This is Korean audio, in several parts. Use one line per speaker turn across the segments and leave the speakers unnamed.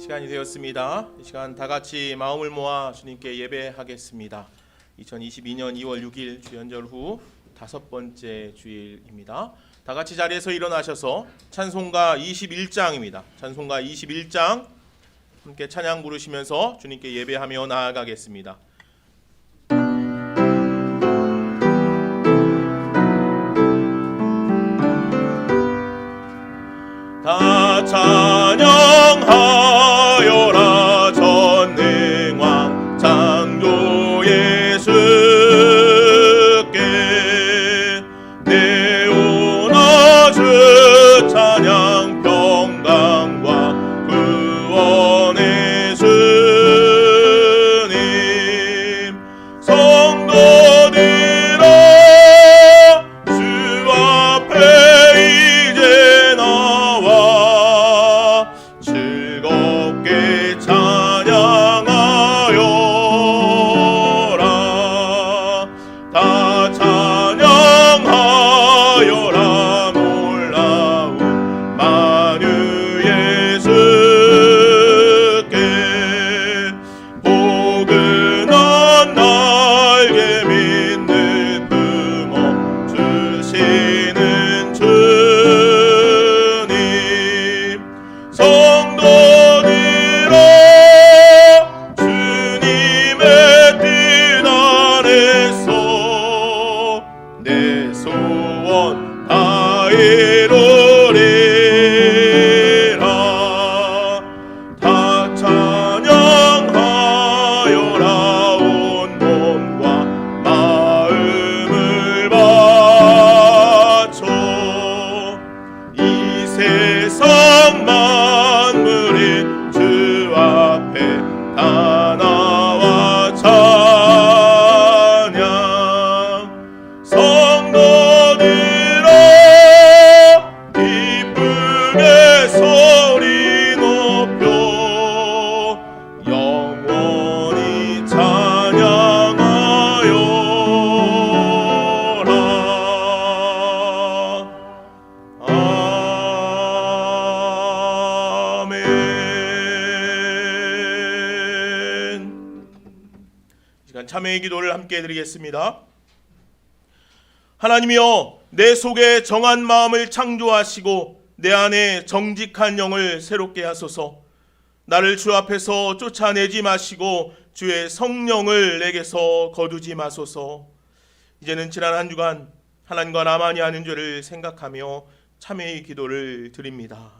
시간이 되었습니다. 이 시간 다 같이 마음을 모아 주님께 예배하겠습니다. 2022년 2월 6일 주연절 후 5번째 주일입니다. 다 같이 자리에서 일어나셔서 찬송가 21장입니다. 찬송가 21장 함께 찬양 부르시면서 주님께 예배하며 나아가겠습니다. 다 찬양하여라 전능왕 창조 예수께 내오나 주 찬양 평강과 구원의 주님 성도들아 주 앞에 이제 나와 즐겁게 찬양하여라 다 찬양하여라 놀라운 만유 예수께 포근한 날개 믿는 품어 주시는 주님 성도들아 주님의 뜻 안에서 내 소원 다 이루리라 다 찬양하여라 온 몸과 마음을 바쳐 이 세상 만물이 주 앞에 다 나와 찬양 성도들아 기쁘게 소리 높여 영원히 찬양하여라 아멘. 이 시간 참회의 기도를 함께 드리겠습니다. 하나님이여 내 속에 정한 마음을 창조하시고 내 안에 정직한 영을 새롭게 하소서. 나를 주 앞에서 쫓아내지 마시고 주의 성령을 내게서 거두지 마소서. 이제는 지난 한 주간 하나님과 나만이 하는 죄를 생각하며 참회의 기도를 드립니다.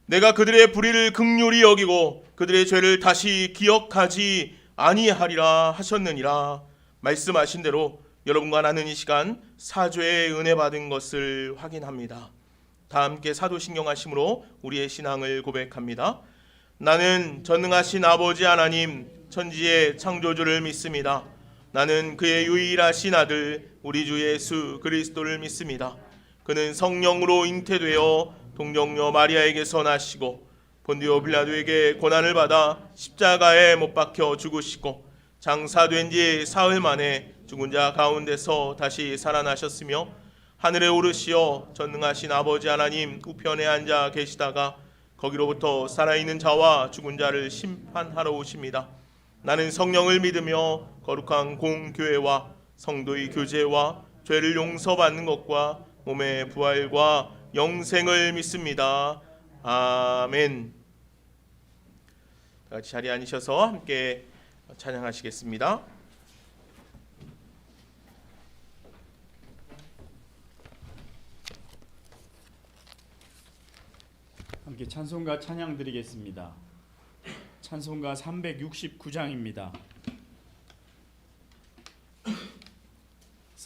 내가 그들의 불의를 긍휼히 여기고 그들의 죄를 다시 기억하지 아니하리라 하셨느니라. 말씀하신 대로 여러분과 나는 이 시간 사죄의 은혜 받은 것을 확인합니다. 다 함께 사도신경하심으로 우리의 신앙을 고백합니다. 나는 전능하신 아버지 하나님 천지의 창조주를 믿습니다. 나는 그의 유일하신 아들 우리 주 예수 그리스도를 믿습니다. 그는 성령으로 잉태되어 동정녀 마리아에게서 나시고 본디오 빌라도에게 고난을 받아 십자가에 못 박혀 죽으시고 장사된 지 사흘 만에 죽은 자 가운데서 다시 살아나셨으며 하늘에 오르시어 전능하신 아버지 하나님 우편에 앉아 계시다가 거기로부터 살아있는 자와 죽은 자를 심판하러 오십니다. 나는 성령을 믿으며 거룩한 공교회와 성도의 교제와 죄를 용서받는 것과 몸의 부활과 영생을 믿습니다. 아멘. 다 같이 자리에 앉으셔서 함께 찬양하시겠습니다.
함께 찬송가 찬양 드리겠습니다. 찬송가 369장입니다.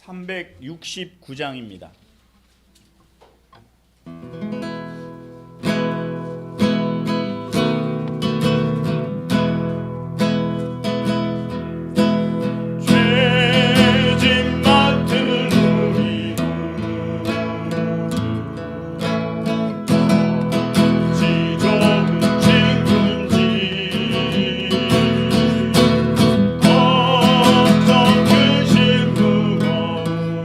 369장입니다.
죄짐 맡은 우리 지 좋은 친구인지 어떤 근심 무거운지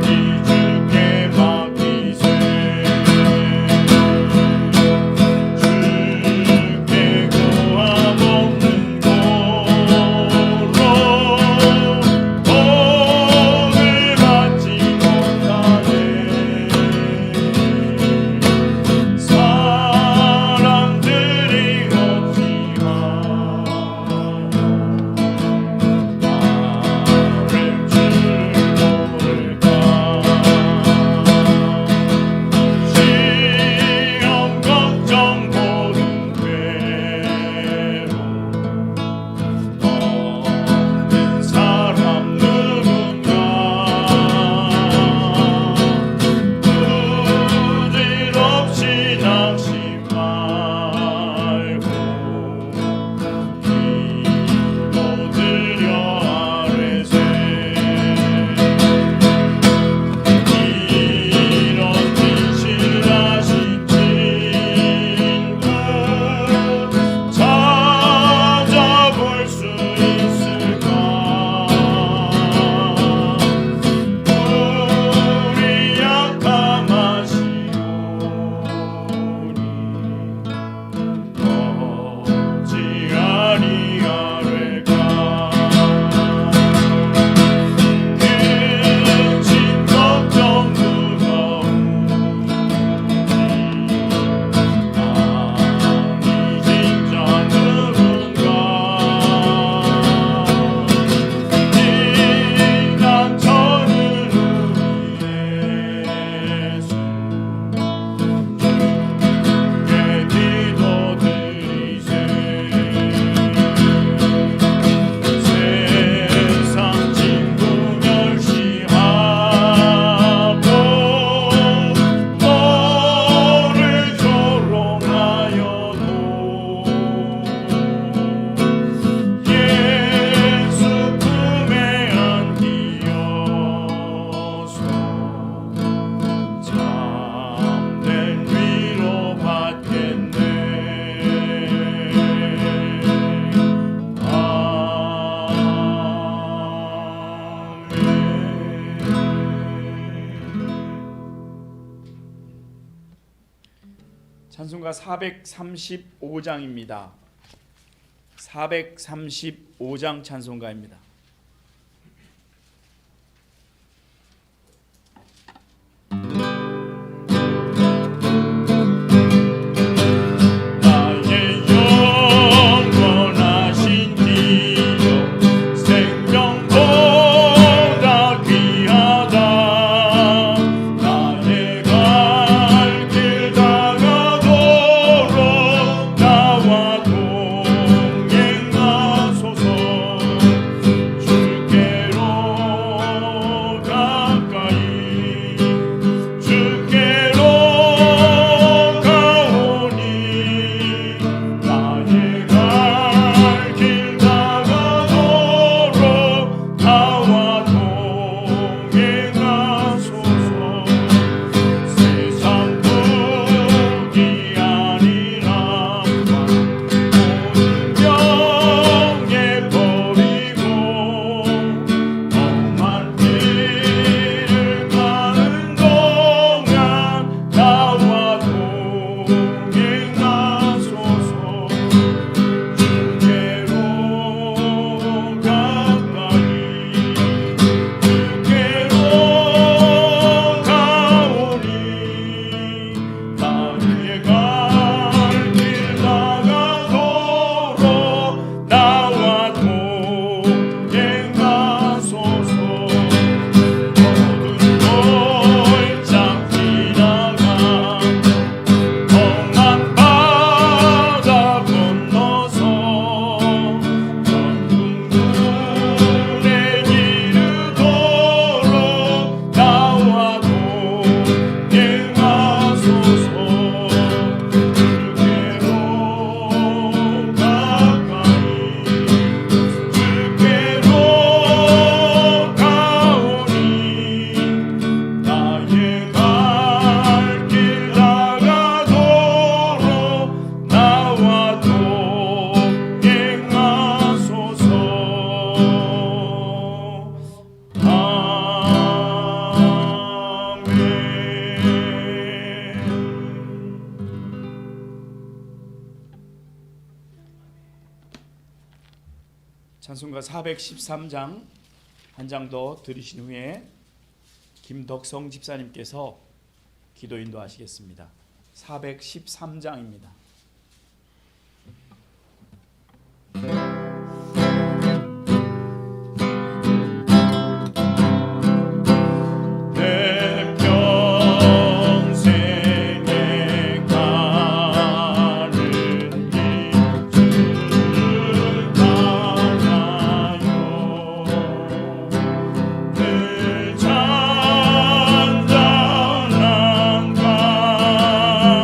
이 주께 맡기세 주께 고함 없는 고로 복을 받지 못하네 사람들이 어찌하여 나를 줄 모를까 시험 걱정 모든 괴로움 없는 사람 누군가 부질없이 낙심 말고 기도드려 아뢰세 이런 진실하신 친구 찾아볼 수 있을까 우리 약함하시오니 어찌하리 아뢰까 근심 걱정 무거운지 아니 진짜 누군가 인간 천은 우리 예수 주께 기도드리세 세상 친구 멸시하고 너를 조롱하여도 예수 품에 안기어서 참된 위로 받겠네
찬송가 435장입니다. 435장 찬송가입니다.
나의 영원하신 기억 생명보다 귀하다 나의 갈 길 다가도록 나와 동행하소서
찬송가 413장 한 장 더 들으신 후에 김덕성 집사님께서 기도 인도하시겠습니다. 413장입니다.
찬양한 감각을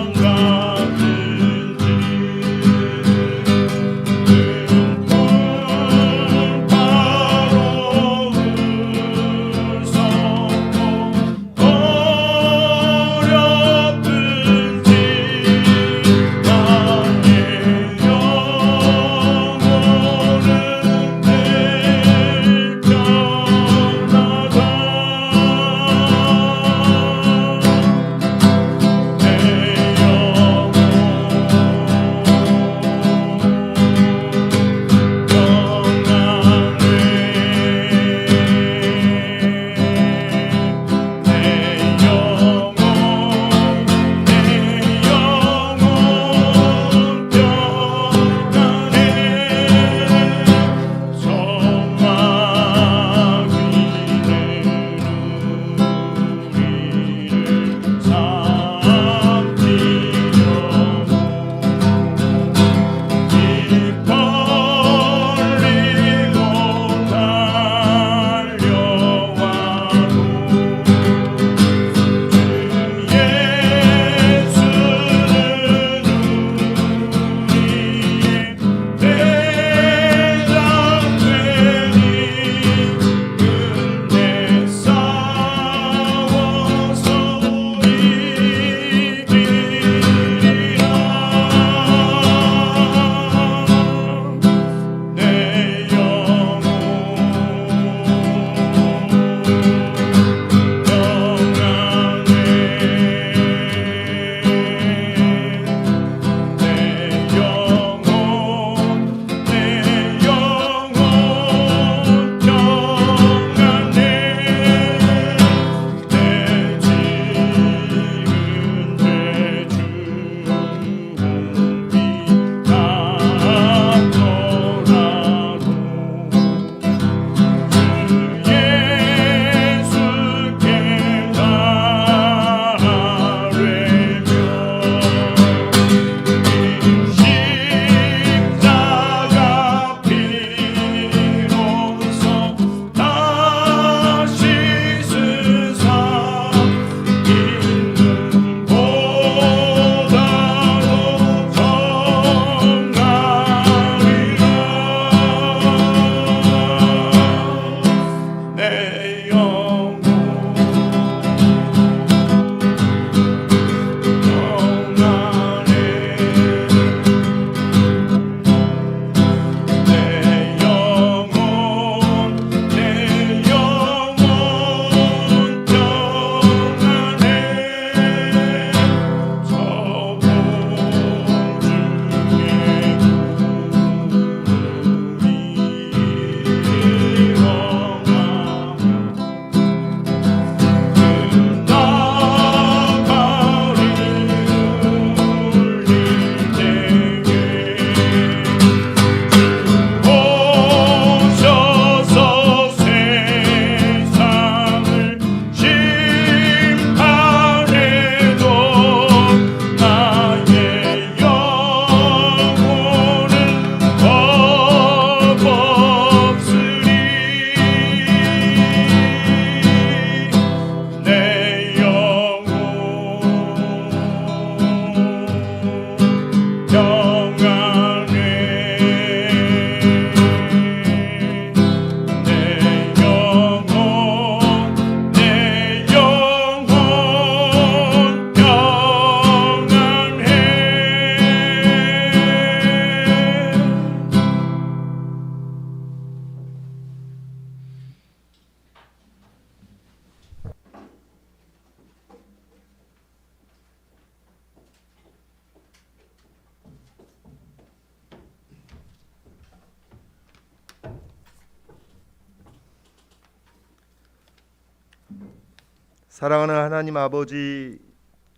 사랑하는 하나님 아버지,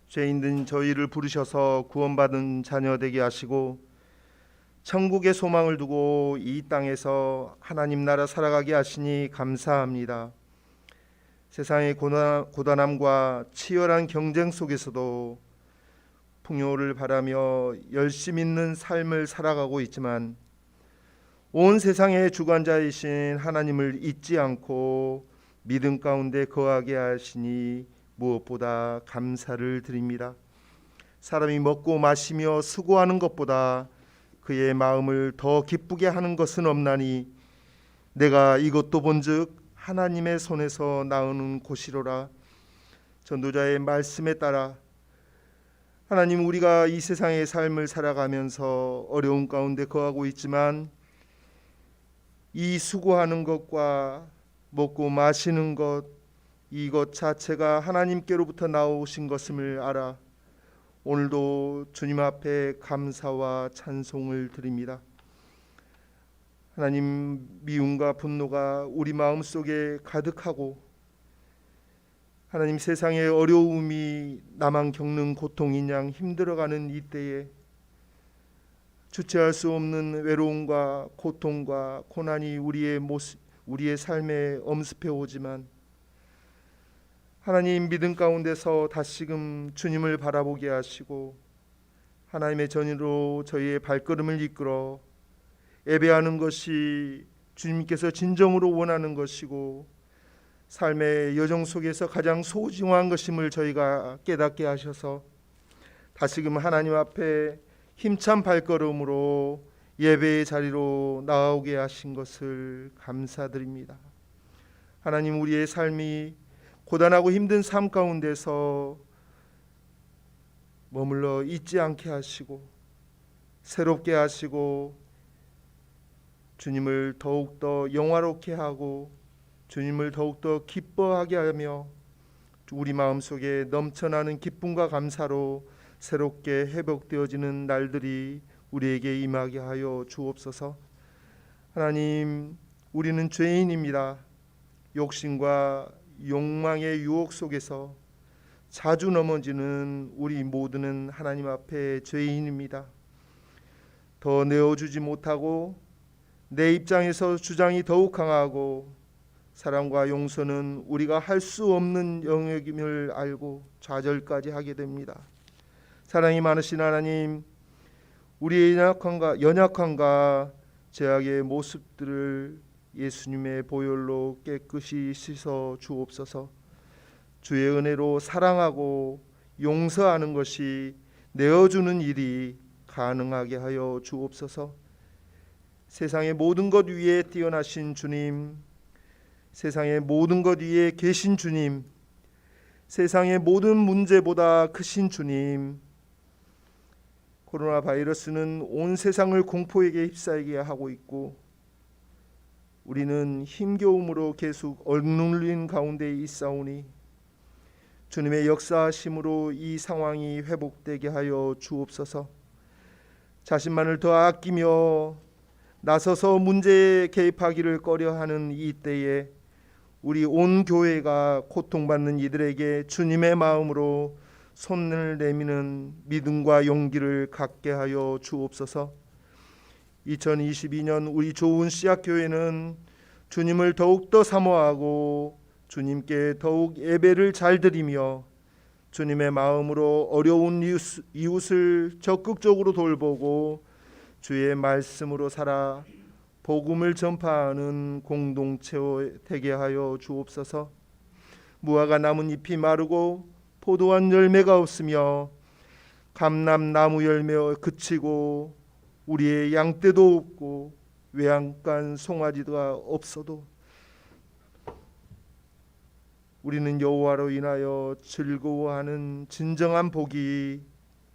죄인된 저희를 부르셔서 구원받은 자녀 되게 하시고 천국의 소망을 두고 이 땅에서 하나님 나라 살아가게 하시니 감사합니다. 세상의 고단함과 치열한 경쟁 속에서도 풍요를 바라며 열심 있는 삶을 살아가고 있지만 온 세상의 주관자이신 하나님을 잊지 않고 믿음 가운데 거하게 하시니 무엇보다 감사를 드립니다. 사람이 먹고 마시며 수고하는 것보다 그의 마음을 더 기쁘게 하는 것은 없나니 내가 이것도 본즉 하나님의 손에서 나오는 곳이로라. 전도자의 말씀에 따라 하나님, 우리가 이 세상의 삶을 살아가면서 어려운 가운데 거하고 있지만 이 수고하는 것과 먹고 마시는 것, 이것 자체가 하나님께로부터 나오신 것임을 알아 오늘도 주님 앞에 감사와 찬송을 드립니다. 하나님, 미움과 분노가 우리 마음속에 가득하고 하나님, 세상의 어려움이 나만 겪는 고통인 양 힘들어가는 이때에 주체할 수 없는 외로움과 고통과 고난이 우리의 삶에 엄습해 오지만 하나님, 믿음 가운데서 다시금 주님을 바라보게 하시고 하나님의 전의로 저희의 발걸음을 이끌어 예배하는 것이 주님께서 진정으로 원하는 것이고 삶의 여정 속에서 가장 소중한 것임을 저희가 깨닫게 하셔서 다시금 하나님 앞에 힘찬 발걸음으로 예배의 자리로 나오게 하신 것을 감사드립니다. 하나님, 우리의 삶이 고단하고 힘든 삶 가운데서 머물러 있지 않게 하시고 새롭게 하시고 주님을 더욱더 영화롭게 하고 주님을 더욱더 기뻐하게 하며 우리 마음속에 넘쳐나는 기쁨과 감사로 새롭게 회복되어지는 날들이 우리에게 임하게 하여 주옵소서. 하나님, 우리는 죄인입니다. 욕심과 욕망의 유혹 속에서 자주 넘어지는 우리 모두는 하나님 앞에 죄인입니다. 더 내어주지 못하고 내 입장에서 주장이 더욱 강하고 사랑과 용서는 우리가 할 수 없는 영역임을 알고 좌절까지 하게 됩니다. 사랑이 많으신 하나님, 우리의 연약함과 죄악의 모습들을 예수님의 보혈로 깨끗이 씻어 주옵소서. 주의 은혜로 사랑하고 용서하는 것이 내어주는 일이 가능하게 하여 주옵소서. 세상의 모든 것 위에 뛰어나신 주님, 세상의 모든 것 위에 계신 주님, 세상의 모든 문제보다 크신 주님, 코로나 바이러스는 온 세상을 공포에게 휩싸이게 하고 있고 우리는 힘겨움으로 계속 억눌린 가운데 있사오니 주님의 역사하심으로 이 상황이 회복되게 하여 주옵소서. 자신만을 더 아끼며 나서서 문제에 개입하기를 꺼려하는 이때에 우리 온 교회가 고통받는 이들에게 주님의 마음으로 손을 내미는 믿음과 용기를 갖게 하여 주옵소서. 2022년 우리 좋은 씨앗교회는 주님을 더욱더 사모하고 주님께 더욱 예배를 잘 드리며 주님의 마음으로 어려운 이웃을 적극적으로 돌보고 주의 말씀으로 살아 복음을 전파하는 공동체 되게 하여 주옵소서. 무화과 나뭇잎이 마르고 포도원 열매가 없으며 감람나무 열매가 그치고 우리의 양떼도 없고 외양간 송아지가 없어도 우리는 여호와로 인하여 즐거워하는 진정한 복이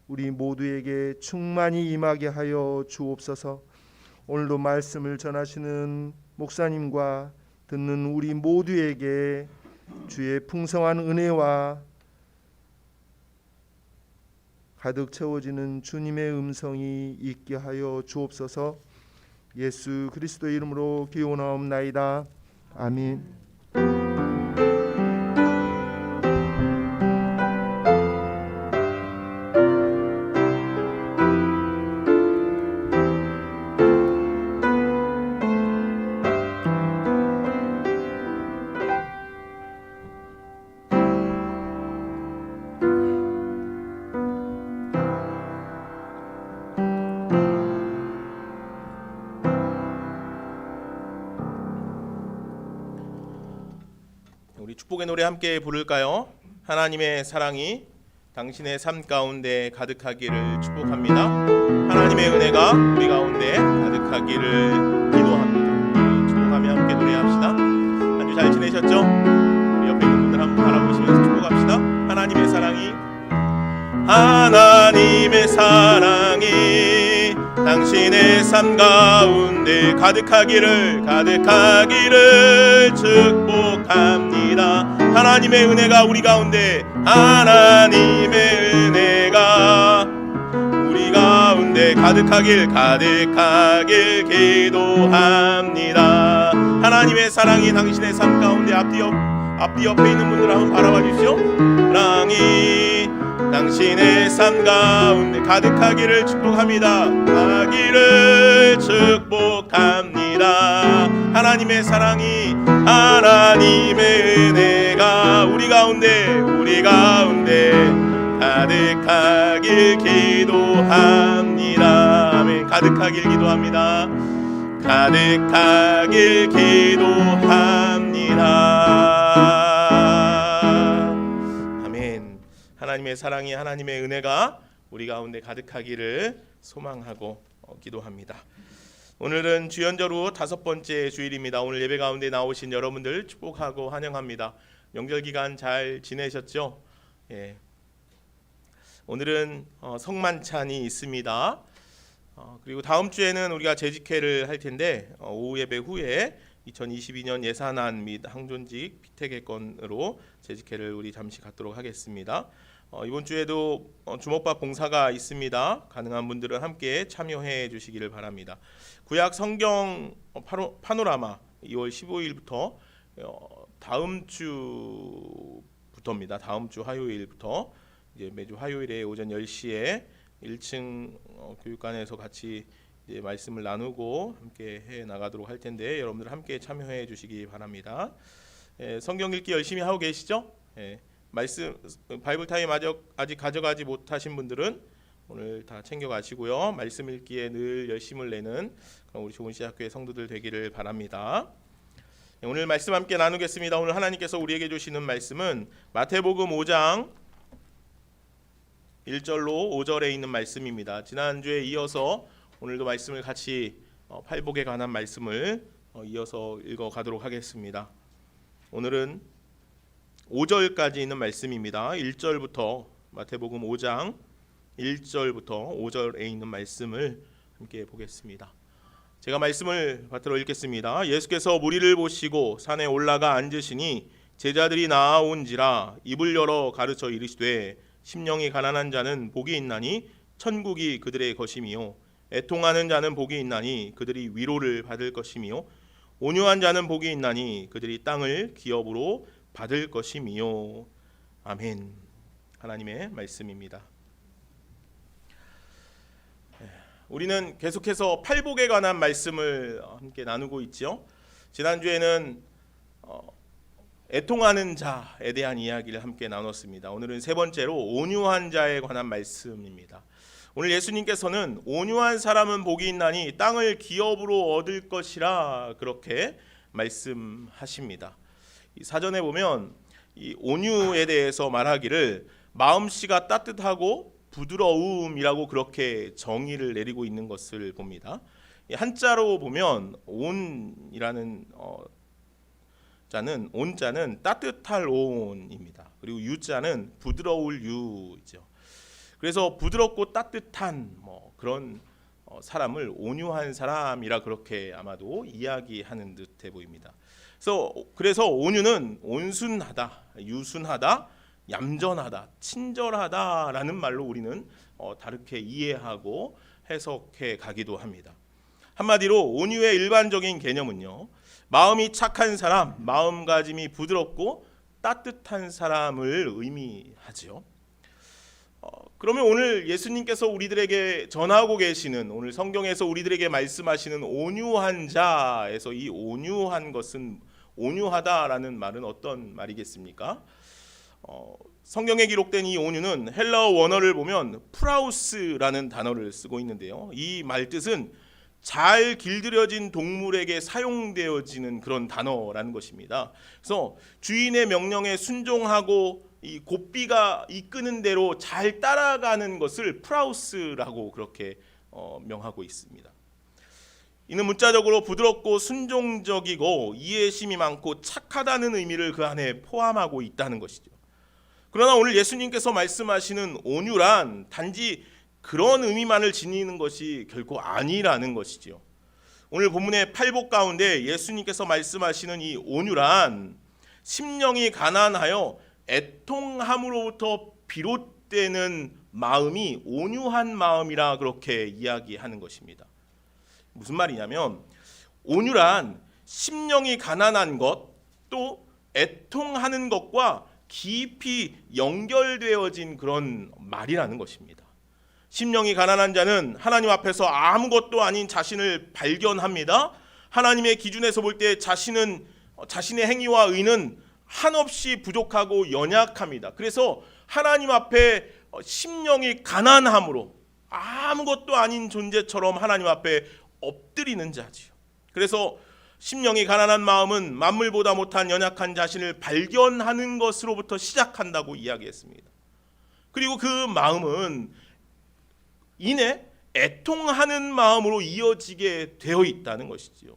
우리 모두에게 충만히 임하게 하여 주옵소서. 오늘도 말씀을 전하시는 목사님과 듣는 우리 모두에게 주의 풍성한 은혜와 가득 채워지는 주님의 음성이 있게 하여 주옵소서. 예수 그리스도의 이름으로 기원하옵나이다. 아멘.
축복의 노래 함께 부를까요? 하나님의 사랑이 당신의 삶 가운데 가득하기를 축복합니다. 하나님의 은혜가 우리 가운데 가득하기를 기도합니다. 축복하며 함께 노래합시다. 한 주 잘 지내셨죠? 우리 옆에 있는 분들 한번 바라보시면서 축복합시다. 하나님의 사랑이 당신의 삶 가운데 가득하기를 축복합니다. 하나님의 은혜가 우리 가운데 가득하길 기도합니다. 하나님의 사랑이 당신의 삶 가운데 앞뒤 옆에 있는 분들 한번 바라봐 주십시오. 사랑이 당신의 삶 가운데 가득하기를 축복합니다. 하나님의 사랑이 하나님의 은혜가 우리 가운데 가득하길 기도합니다. 아멘. 가득하길 기도합니다. 아멘. 하나님의 사랑이 하나님의 은혜가 우리 가운데 가득하기를 소망하고 기도합니다. 오늘은 주연절 후 5번째 주일입니다. 오늘 예배 가운데 나오신 여러분들 축복하고 환영합니다. 명절 기간 잘 지내셨죠? 예. 오늘은 성만찬이 있습니다. 그리고 다음 주에는 우리가 재직회를 할 텐데 오후 예배 후에 2022년 예산안 및 항존직 피태계권으로 재직회를 우리 잠시 갖도록 하겠습니다. 이번 주에도 주먹밥 봉사가 있습니다. 가능한 분들은 함께 참여해 주시기를 바랍니다. 구약 성경 파노라마 2월 15일부터 다음 주부터입니다. 다음 주 화요일부터 이제 매주 화요일에 오전 10시에 1층 교육관에서 같이 이제 말씀을 나누고 함께 해 나가도록 할 텐데 여러분들 함께 참여해 주시기 바랍니다. 성경 읽기 열심히 하고 계시죠? 말씀 바이블 타임 아직 가져가지 못하신 분들은 오늘 다 챙겨 가시고요. 말씀 읽기에 늘 열심을 내는 그런 우리 좋은 시작교회 성도들 되기를 바랍니다. 오늘 말씀 함께 나누겠습니다. 오늘 하나님께서 우리에게 주시는 말씀은 마태복음 5장 1절로 5절에 있는 말씀입니다. 지난주에 이어서 오늘도 말씀을 같이 팔복에 관한 말씀을 이어서 읽어 가도록 하겠습니다. 오늘은 5절까지 있는 말씀입니다. 1절부터 마태복음 5장 1절부터 5절에 있는 말씀을 함께 보겠습니다. 제가 말씀을 받들어 읽겠습니다. 예수께서 무리를 보시고 산에 올라가 앉으시니 제자들이 나아온지라 입을 열어 가르쳐 이르시되 심령이 가난한 자는 복이 있나니 천국이 그들의 것이미요 애통하는 자는 복이 있나니 그들이 위로를 받을 것이미요 온유한 자는 복이 있나니 그들이 땅을 기업으로 받을 것이미요. 아멘. 하나님의 말씀입니다. 우리는 계속해서 팔복에 관한 말씀을 함께 나누고 있죠. 지난주에는 애통하는 자에 대한 이야기를 함께 나눴습니다. 오늘은 세 번째로 온유한 자에 관한 말씀입니다. 오늘 예수님께서는 온유한 사람은 복이 있나니 땅을 기업으로 얻을 것이라 그렇게 말씀하십니다. 이 사전에 보면 이 온유에 대해서 말하기를 마음씨가 따뜻하고 부드러움이라고 그렇게 정의를 내리고 있는 것을 봅니다. 한자로 보면 온이라는 온자는 따뜻할 온입니다. 그리고 유자는 부드러울 유죠. 그래서 부드럽고 따뜻한 그런 사람을 온유한 사람이라 그렇게 아마도 이야기하는 듯해 보입니다. 그래서 온유는 온순하다, 유순하다, 얌전하다, 친절하다라는 말로 우리는 다르게 이해하고 해석해 가기도 합니다. 한마디로 온유의 일반적인 개념은요, 마음이 착한 사람, 마음가짐이 부드럽고 따뜻한 사람을 의미하죠. 그러면 오늘 예수님께서 우리들에게 전하고 계시는, 오늘 성경에서 우리들에게 말씀하시는 온유한 자에서 이 온유한 것은, 온유하다라는 말은 어떤 말이겠습니까? 성경에 기록된 이 온유는 헬라어 원어를 보면 프라우스라는 단어를 쓰고 있는데요. 이 말 뜻은 잘 길들여진 동물에게 사용되어지는 그런 단어라는 것입니다. 그래서 주인의 명령에 순종하고 이 고삐가 이끄는 대로 잘 따라가는 것을 프라우스라고 그렇게 명하고 있습니다. 이는 문자적으로 부드럽고 순종적이고 이해심이 많고 착하다는 의미를 그 안에 포함하고 있다는 것이죠. 그러나 오늘 예수님께서 말씀하시는 온유란 단지 그런 의미만을 지니는 것이 결코 아니라는 것이지요. 오늘 본문의 팔복 가운데 예수님께서 말씀하시는 이 온유란 심령이 가난하여 애통함으로부터 비롯되는 마음이 온유한 마음이라 그렇게 이야기하는 것입니다. 무슨 말이냐면 온유란 심령이 가난한 것 또 애통하는 것과 깊이 연결되어진 그런 말이라는 것입니다. 심령이 가난한 자는 하나님 앞에서 아무것도 아닌 자신을 발견합니다. 하나님의 기준에서 볼 때 자신의 행위와 의는 한없이 부족하고 연약합니다. 그래서 하나님 앞에 심령이 가난함으로 아무것도 아닌 존재처럼 하나님 앞에 엎드리는 자지요. 그래서 심령이 가난한 마음은 만물보다 못한 연약한 자신을 발견하는 것으로부터 시작한다고 이야기했습니다. 그리고 그 마음은 이내 애통하는 마음으로 이어지게 되어 있다는 것이지요.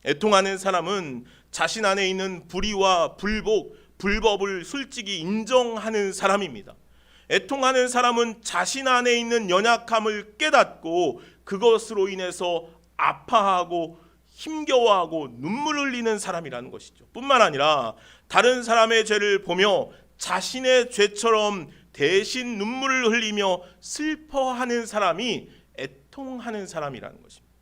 애통하는 사람은 자신 안에 있는 불의와 불법을 솔직히 인정하는 사람입니다. 애통하는 사람은 자신 안에 있는 연약함을 깨닫고 그것으로 인해서 아파하고 힘겨워하고 눈물 흘리는 사람이라는 것이죠. 뿐만 아니라 다른 사람의 죄를 보며 자신의 죄처럼 대신 눈물을 흘리며 슬퍼하는 사람이 애통하는 사람이라는 것입니다.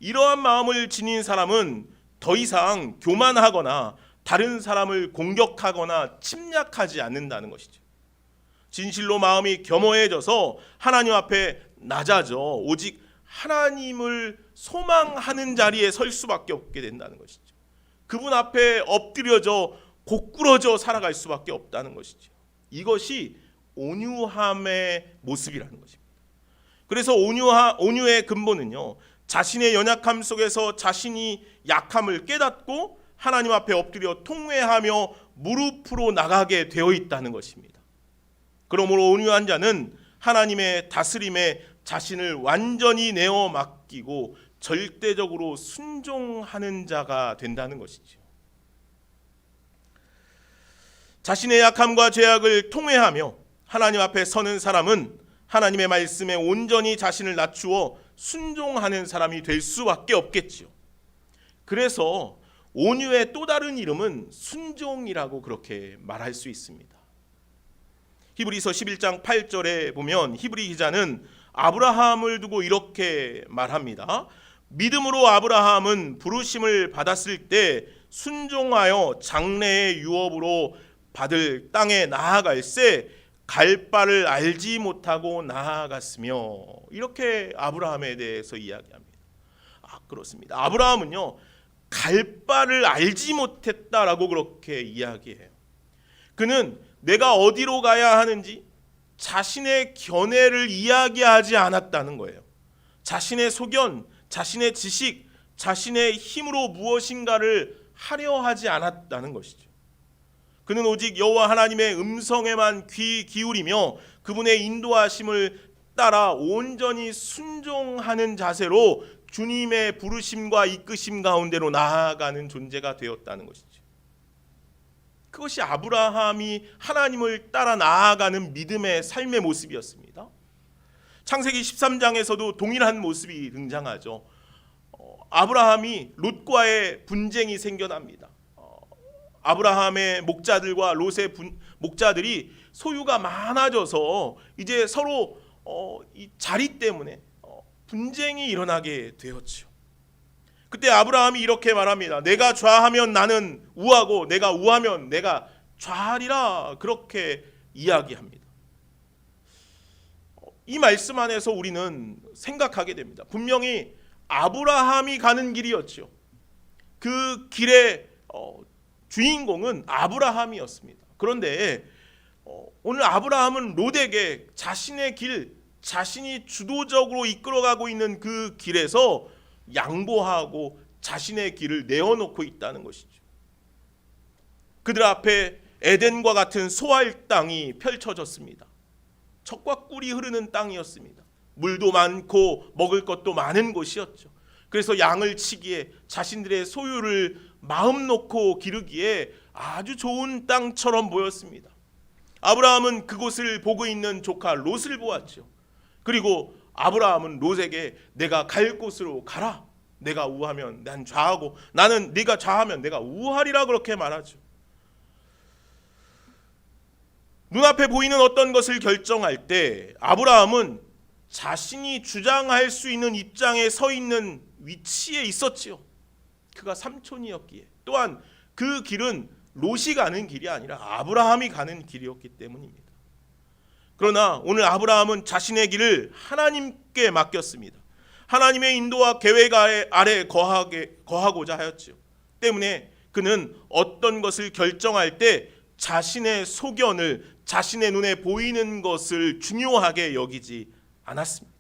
이러한 마음을 지닌 사람은 더 이상 교만하거나 다른 사람을 공격하거나 침략하지 않는다는 것이죠. 진실로 마음이 겸허해져서 하나님 앞에 낮아져 오직 하나님을 소망하는 자리에 설 수밖에 없게 된다는 것이죠. 그분 앞에 엎드려져 고꾸러져 살아갈 수밖에 없다는 것이죠. 이것이 온유함의 모습이라는 것입니다. 그래서 온유의 근본은요, 자신의 연약함 속에서 자신이 약함을 깨닫고 하나님 앞에 엎드려 통회하며 무릎으로 나가게 되어 있다는 것입니다. 그러므로 온유한 자는 하나님의 다스림에 자신을 완전히 내어 맡기고 절대적으로 순종하는 자가 된다는 것이죠. 자신의 약함과 죄악을 통회하며 하나님 앞에 서는 사람은 하나님의 말씀에 온전히 자신을 낮추어 순종하는 사람이 될 수밖에 없겠지요. 그래서 온유의 또 다른 이름은 순종이라고 그렇게 말할 수 있습니다. 히브리서 11장 8절에 보면 히브리 기자는 아브라함을 두고 이렇게 말합니다. 믿음으로 아브라함은 부르심을 받았을 때 순종하여 장래의 유업으로 받을 땅에 나아갈새 갈 바를 알지 못하고 나아갔으며, 이렇게 아브라함에 대해서 이야기합니다. 그렇습니다. 아브라함은요, 갈 바를 알지 못했다라고 그렇게 이야기해요. 그는 내가 어디로 가야 하는지 자신의 견해를 이야기하지 않았다는 거예요. 자신의 소견, 자신의 지식, 자신의 힘으로 무엇인가를 하려 하지 않았다는 것이죠. 그는 오직 여호와 하나님의 음성에만 귀 기울이며 그분의 인도하심을 따라 온전히 순종하는 자세로 주님의 부르심과 이끄심 가운데로 나아가는 존재가 되었다는 것이죠. 그것이 아브라함이 하나님을 따라 나아가는 믿음의 삶의 모습이었습니다. 창세기 13장에서도 동일한 모습이 등장하죠. 아브라함이 롯과의 분쟁이 생겨납니다. 아브라함의 목자들과 롯의 목자들이 소유가 많아져서 이제 서로 이 자리 때문에 분쟁이 일어나게 되었죠. 그때 아브라함이 이렇게 말합니다. 내가 좌하면 나는 우하고 내가 우하면 내가 좌하리라, 그렇게 이야기합니다. 이 말씀 안에서 우리는 생각하게 됩니다. 분명히 아브라함이 가는 길이었죠. 그 길의 주인공은 아브라함이었습니다. 그런데 오늘 아브라함은 롯에게 자신의 길, 자신이 주도적으로 이끌어가고 있는 그 길에서 양보하고 자신의 길을 내어놓고 있다는 것이죠. 그들 앞에 에덴과 같은 소할 땅이 펼쳐졌습니다. 젖과 꿀이 흐르는 땅이었습니다. 물도 많고 먹을 것도 많은 곳이었죠. 그래서 양을 치기에 자신들의 소유를 마음 놓고 기르기에 아주 좋은 땅처럼 보였습니다. 아브라함은 그곳을 보고 있는 조카 롯을 보았죠. 그리고 아브라함은 롯에게 내가 갈 곳으로 가라. 내가 우하면 난 좌하고 나는 네가 좌하면 내가 우하리라 그렇게 말하죠. 눈앞에 보이는 어떤 것을 결정할 때 아브라함은 자신이 주장할 수 있는 입장에 서 있는 위치에 있었지요. 그가 삼촌이었기에, 또한 그 길은 롯이 가는 길이 아니라 아브라함이 가는 길이었기 때문입니다. 그러나 오늘 아브라함은 자신의 길을 하나님께 맡겼습니다. 하나님의 인도와 계획 아래 거하고자 하였지요. 때문에 그는 어떤 것을 결정할 때 자신의 소견을, 자신의 눈에 보이는 것을 중요하게 여기지 않았습니다.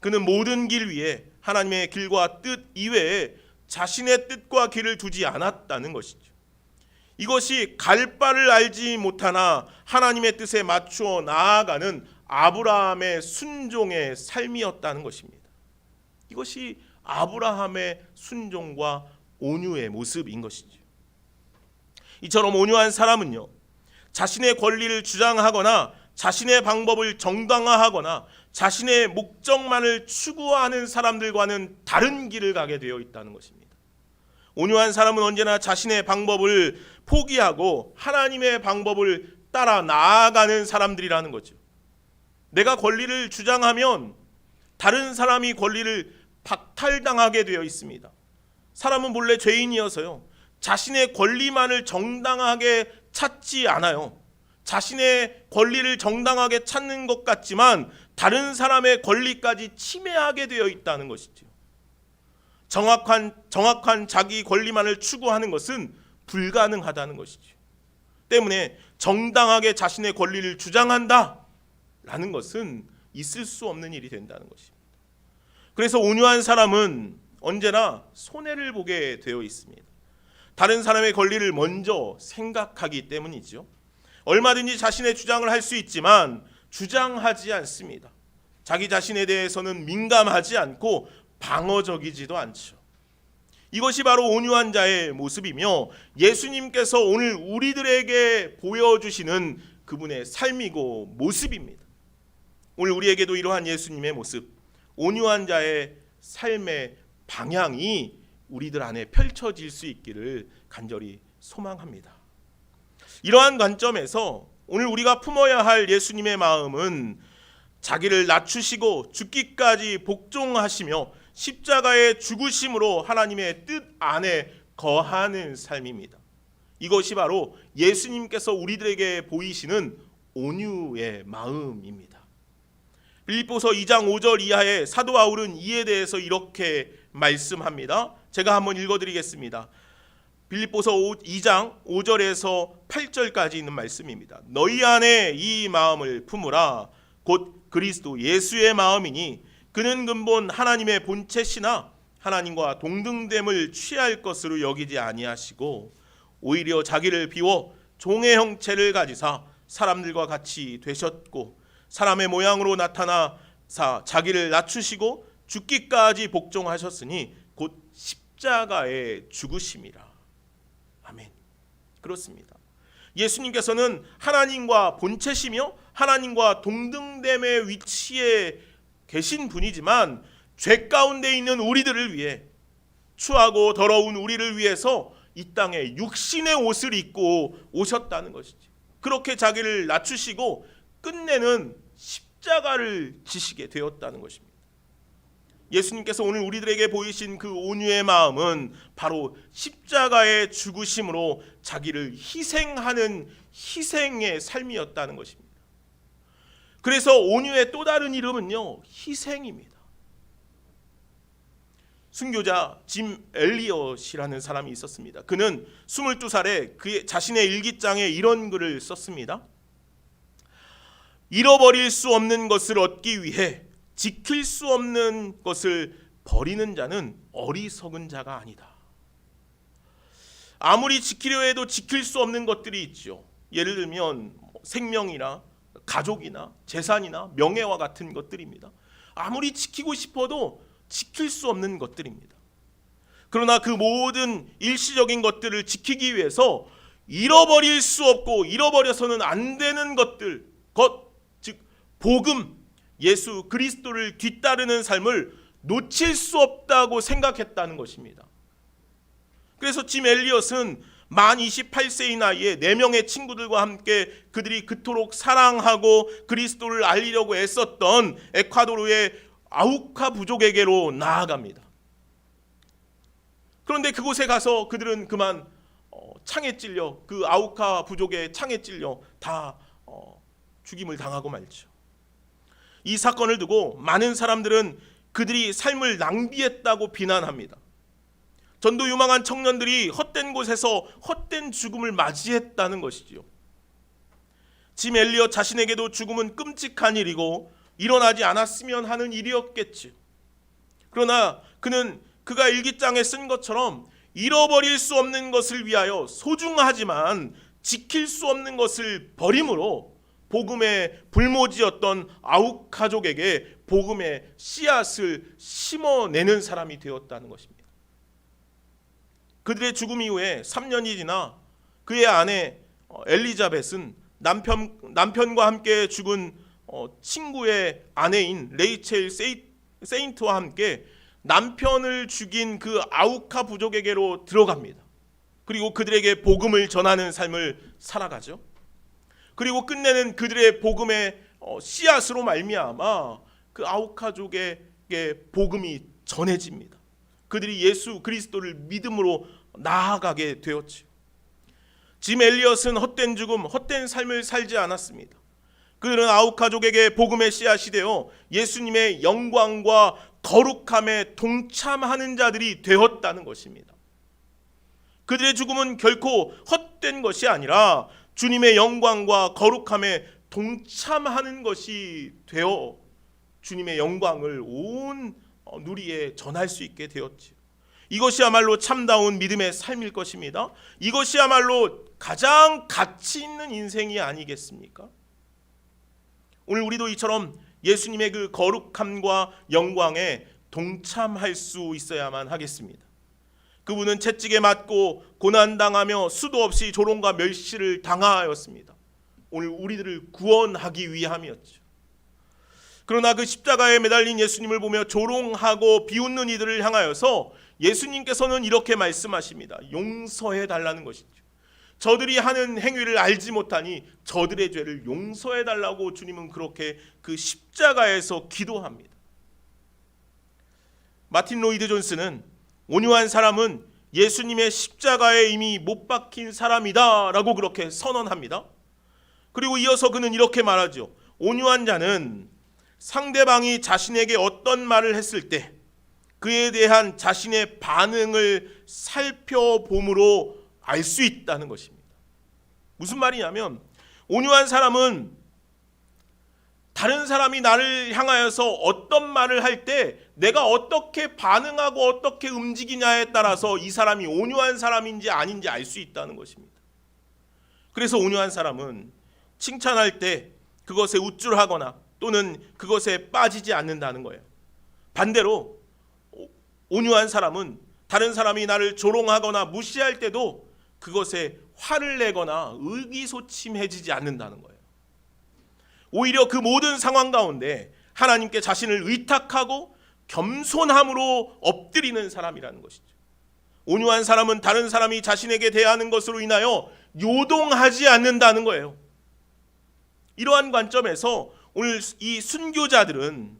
그는 모든 길 위에 하나님의 길과 뜻 이외에 자신의 뜻과 길을 두지 않았다는 것이죠. 이것이 갈 바를 알지 못하나 하나님의 뜻에 맞추어 나아가는 아브라함의 순종의 삶이었다는 것입니다. 이것이 아브라함의 순종과 온유의 모습인 것이죠. 이처럼 온유한 사람은요, 자신의 권리를 주장하거나 자신의 방법을 정당화하거나 자신의 목적만을 추구하는 사람들과는 다른 길을 가게 되어 있다는 것입니다. 온유한 사람은 언제나 자신의 방법을 포기하고 하나님의 방법을 따라 나아가는 사람들이라는 거죠. 내가 권리를 주장하면 다른 사람이 권리를 박탈당하게 되어 있습니다. 사람은 본래 죄인이어서요, 자신의 권리만을 정당하게 찾지 않아요. 자신의 권리를 정당하게 찾는 것 같지만 다른 사람의 권리까지 침해하게 되어 있다는 것이죠. 정확한 자기 권리만을 추구하는 것은 불가능하다는 것이죠. 때문에 정당하게 자신의 권리를 주장한다라는 것은 있을 수 없는 일이 된다는 것입니다. 그래서 온유한 사람은 언제나 손해를 보게 되어 있습니다. 다른 사람의 권리를 먼저 생각하기 때문이죠. 얼마든지 자신의 주장을 할 수 있지만 주장하지 않습니다. 자기 자신에 대해서는 민감하지 않고 방어적이지도 않죠. 이것이 바로 온유한 자의 모습이며 예수님께서 오늘 우리들에게 보여주시는 그분의 삶이고 모습입니다. 오늘 우리에게도 이러한 예수님의 모습, 온유한 자의 삶의 방향이 우리들 안에 펼쳐질 수 있기를 간절히 소망합니다. 이러한 관점에서 오늘 우리가 품어야 할 예수님의 마음은 자기를 낮추시고 죽기까지 복종하시며 십자가의 죽으심으로 하나님의 뜻 안에 거하는 삶입니다. 이것이 바로 예수님께서 우리들에게 보이시는 온유의 마음입니다. 빌립보서 2장 5절 이하에 사도 바울은 이에 대해서 이렇게 말씀합니다. 제가 한번 읽어드리겠습니다. 빌립보서 2장 5절에서 8절까지 있는 말씀입니다. 너희 안에 이 마음을 품으라. 곧 그리스도 예수의 마음이니 그는 근본 하나님의 본체시나 하나님과 동등됨을 취할 것으로 여기지 아니하시고 오히려 자기를 비워 종의 형체를 가지사 사람들과 같이 되셨고 사람의 모양으로 나타나사 자기를 낮추시고 죽기까지 복종하셨으니 곧 십자가에 죽으심이라. 아멘. 그렇습니다. 예수님께서는 하나님과 본체시며 하나님과 동등됨의 위치에 계신 분이지만 죄 가운데 있는 우리들을 위해, 추하고 더러운 우리를 위해서 이 땅에 육신의 옷을 입고 오셨다는 것이죠. 그렇게 자기를 낮추시고 끝내는 십자가를 지시게 되었다는 것입니다. 예수님께서 오늘 우리들에게 보이신 그 온유의 마음은 바로 십자가의 죽으심으로 자기를 희생하는 희생의 삶이었다는 것입니다. 그래서 온유의 또 다른 이름은요, 희생입니다. 순교자 짐 엘리엇이라는 사람이 있었습니다. 그는 22살에 그의 자신의 일기장에 이런 글을 썼습니다. 잃어버릴 수 없는 것을 얻기 위해 지킬 수 없는 것을 버리는 자는 어리석은 자가 아니다. 아무리 지키려 해도 지킬 수 없는 것들이 있죠. 예를 들면 생명이나 가족이나 재산이나 명예와 같은 것들입니다. 아무리 지키고 싶어도 지킬 수 없는 것들입니다. 그러나 그 모든 일시적인 것들을 지키기 위해서 잃어버릴 수 없고 잃어버려서는 안 되는 것들, 즉 복음, 예수 그리스도를 뒤따르는 삶을 놓칠 수 없다고 생각했다는 것입니다. 그래서 짐 엘리엇은 만 28세의 나이에 4명의 친구들과 함께 그들이 그토록 사랑하고 그리스도를 알리려고 애썼던 에콰도르의 아우카 부족에게로 나아갑니다. 그런데 그곳에 가서 그들은 그만 창에 찔려, 그 아우카 부족의 창에 찔려 다 죽임을 당하고 말죠. 이 사건을 두고 많은 사람들은 그들이 삶을 낭비했다고 비난합니다. 전도 유망한 청년들이 헛된 곳에서 헛된 죽음을 맞이했다는 것이지요. 짐 엘리엇 자신에게도 죽음은 끔찍한 일이고 일어나지 않았으면 하는 일이었겠지요. 그러나 그는 그가 일기장에 쓴 것처럼 잃어버릴 수 없는 것을 위하여 소중하지만 지킬 수 없는 것을 버림으로 복음의 불모지였던 아우카족에게 복음의 씨앗을 심어내는 사람이 되었다는 것입니다. 그들의 죽음 이후에 3년이 지나 그의 아내 엘리자벳은 남편과 함께 죽은 친구의 아내인 레이첼 세인트와 함께 남편을 죽인 그 아우카 부족에게로 들어갑니다. 그리고 그들에게 복음을 전하는 삶을 살아가죠. 그리고 끝내는 그들의 복음의 씨앗으로 말미암아 그 아우카족에게 복음이 전해집니다. 그들이 예수 그리스도를 믿음으로 나아가게 되었지요. 짐 엘리엇은 헛된 죽음, 헛된 삶을 살지 않았습니다. 그들은 아우카족에게 복음의 씨앗이 되어 예수님의 영광과 거룩함에 동참하는 자들이 되었다는 것입니다. 그들의 죽음은 결코 헛된 것이 아니라 주님의 영광과 거룩함에 동참하는 것이 되어 주님의 영광을 온 누리에 전할 수 있게 되었지요. 이것이야말로 참다운 믿음의 삶일 것입니다. 이것이야말로 가장 가치 있는 인생이 아니겠습니까? 오늘 우리도 이처럼 예수님의 그 거룩함과 영광에 동참할 수 있어야만 하겠습니다. 그분은 채찍에 맞고 고난당하며 수도 없이 조롱과 멸시를 당하였습니다. 오늘 우리들을 구원하기 위함이었죠. 그러나 그 십자가에 매달린 예수님을 보며 조롱하고 비웃는 이들을 향하여서 예수님께서는 이렇게 말씀하십니다. 용서해 달라는 것이죠. 저들이 하는 행위를 알지 못하니 저들의 죄를 용서해 달라고 주님은 그렇게 그 십자가에서 기도합니다. 마틴 로이드 존스는 온유한 사람은 예수님의 십자가에 이미 못 박힌 사람이다 라고 그렇게 선언합니다. 그리고 이어서 그는 이렇게 말하죠. 온유한 자는 상대방이 자신에게 어떤 말을 했을 때 그에 대한 자신의 반응을 살펴봄으로 알 수 있다는 것입니다. 무슨 말이냐면 온유한 사람은 다른 사람이 나를 향하여서 어떤 말을 할 때 내가 어떻게 반응하고 어떻게 움직이냐에 따라서 이 사람이 온유한 사람인지 아닌지 알 수 있다는 것입니다. 그래서 온유한 사람은 칭찬할 때 그것에 우쭐하거나 또는 그것에 빠지지 않는다는 거예요. 반대로 온유한 사람은 다른 사람이 나를 조롱하거나 무시할 때도 그것에 화를 내거나 의기소침해지지 않는다는 거예요. 오히려 그 모든 상황 가운데 하나님께 자신을 의탁하고 겸손함으로 엎드리는 사람이라는 것이죠. 온유한 사람은 다른 사람이 자신에게 대하는 것으로 인하여 요동하지 않는다는 거예요. 이러한 관점에서 오늘 이 순교자들은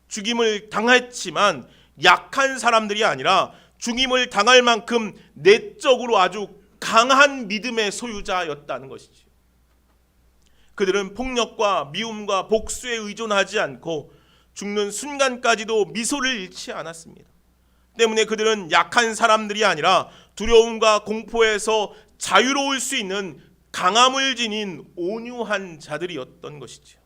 죽임을 당했지만 약한 사람들이 아니라 죽임을 당할 만큼 내적으로 아주 강한 믿음의 소유자였다는 것이죠. 그들은 폭력과 미움과 복수에 의존하지 않고 죽는 순간까지도 미소를 잃지 않았습니다. 때문에 그들은 약한 사람들이 아니라 두려움과 공포에서 자유로울 수 있는 강함을 지닌 온유한 자들이었던 것이죠.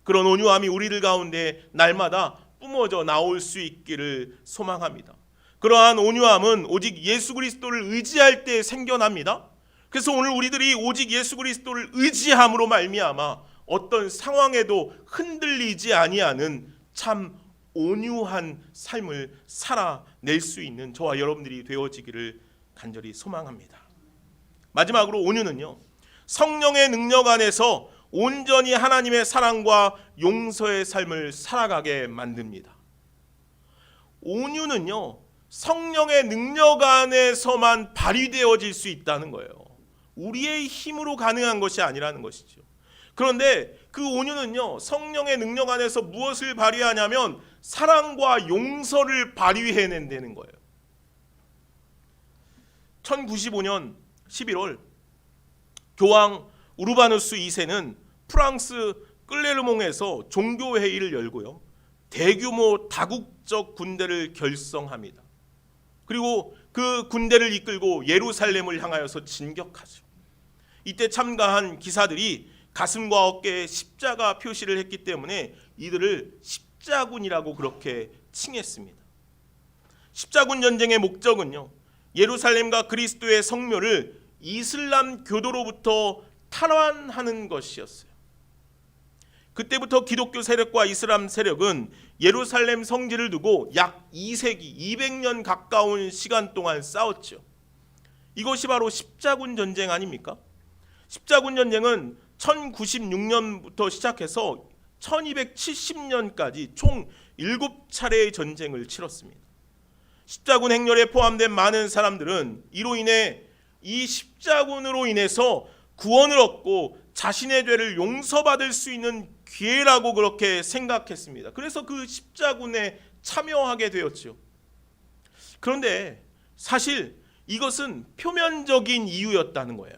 그런 온유함이 우리들 가운데 날마다 뿜어져 나올 수 있기를 소망합니다. 그러한 온유함은 오직 예수 그리스도를 의지할 때 생겨납니다. 그래서 오늘 우리들이 오직 예수 그리스도를 의지함으로 말미암아 어떤 상황에도 흔들리지 아니하는 참 온유한 삶을 살아낼 수 있는 저와 여러분들이 되어지기를 간절히 소망합니다. 마지막으로 온유는요, 성령의 능력 안에서 온전히 하나님의 사랑과 용서의 삶을 살아가게 만듭니다. 온유는요, 성령의 능력 안에서만 발휘되어질 수 있다는 거예요. 우리의 힘으로 가능한 것이 아니라는 것이죠. 그런데 그 온유는요, 성령의 능력 안에서 무엇을 발휘하냐면 사랑과 용서를 발휘해낸다는 거예요. 1095년 11월 교황 우르바누스 2세는 프랑스 끌레르몽에서 종교회의를 열고요, 대규모 다국적 군대를 결성합니다. 그리고 그 군대를 이끌고 예루살렘을 향하여서 진격하죠. 이때 참가한 기사들이 가슴과 어깨에 십자가 표시를 했기 때문에 이들을 십자군이라고 그렇게 칭했습니다. 십자군 전쟁의 목적은요, 예루살렘과 그리스도의 성묘를 이슬람 교도로부터 탈환하는 것이었어요. 그때부터 기독교 세력과 이슬람 세력은 예루살렘 성지를 두고 약 2세기, 200년 가까운 시간 동안 싸웠죠. 이것이 바로 십자군 전쟁 아닙니까? 십자군 전쟁은 1096년부터 시작해서 1270년까지 총 7차례의 전쟁을 치렀습니다. 십자군 행렬에 포함된 많은 사람들은 이로 인해 이 십자군으로 인해서 구원을 얻고 자신의 죄를 용서받을 수 있는 기회라고 그렇게 생각했습니다. 그래서 그 십자군에 참여하게 되었죠. 그런데 사실 이것은 표면적인 이유였다는 거예요.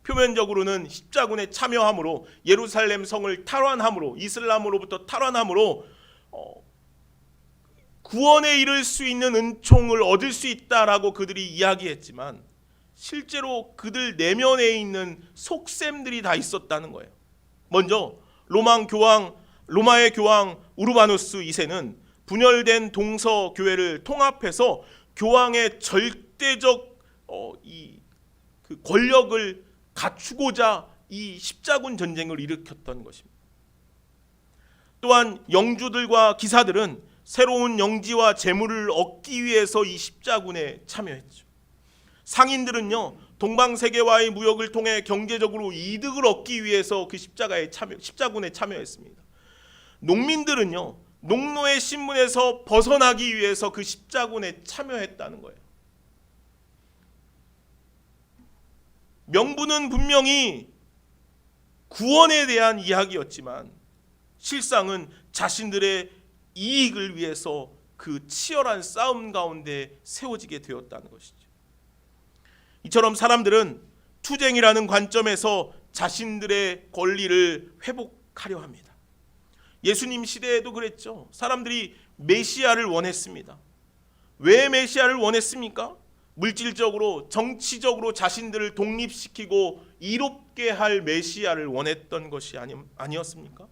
표면적으로는 십자군에 참여함으로 예루살렘 성을 탈환함으로 이슬람으로부터 탈환함으로 구원에 이를 수 있는 은총을 얻을 수 있다라고 그들이 이야기했지만 실제로 그들 내면에 있는 속셈들이 다 있었다는 거예요. 먼저 로마의 교황 우르바누스 2세는 분열된 동서 교회를 통합해서 교황의 절대적 그 권력을 갖추고자 이 십자군 전쟁을 일으켰던 것입니다. 또한 영주들과 기사들은 새로운 영지와 재물을 얻기 위해서 이 십자군에 참여했죠. 상인들은요, 동방세계와의 무역을 통해 경제적으로 이득을 얻기 위해서 그 십자군에 참여했습니다. 농민들은요, 농노의 신분에서 벗어나기 위해서 그 십자군에 참여했다는 거예요. 명분은 분명히 구원에 대한 이야기였지만 실상은 자신들의 이익을 위해서 그 치열한 싸움 가운데 세워지게 되었다는 것이죠. 이처럼 사람들은 투쟁이라는 관점에서 자신들의 권리를 회복하려 합니다. 예수님 시대에도 그랬죠. 사람들이 메시아를 원했습니다. 왜 메시아를 원했습니까? 물질적으로, 정치적으로 자신들을 독립시키고 이롭게 할 메시아를 원했던 것이 아니었습니까?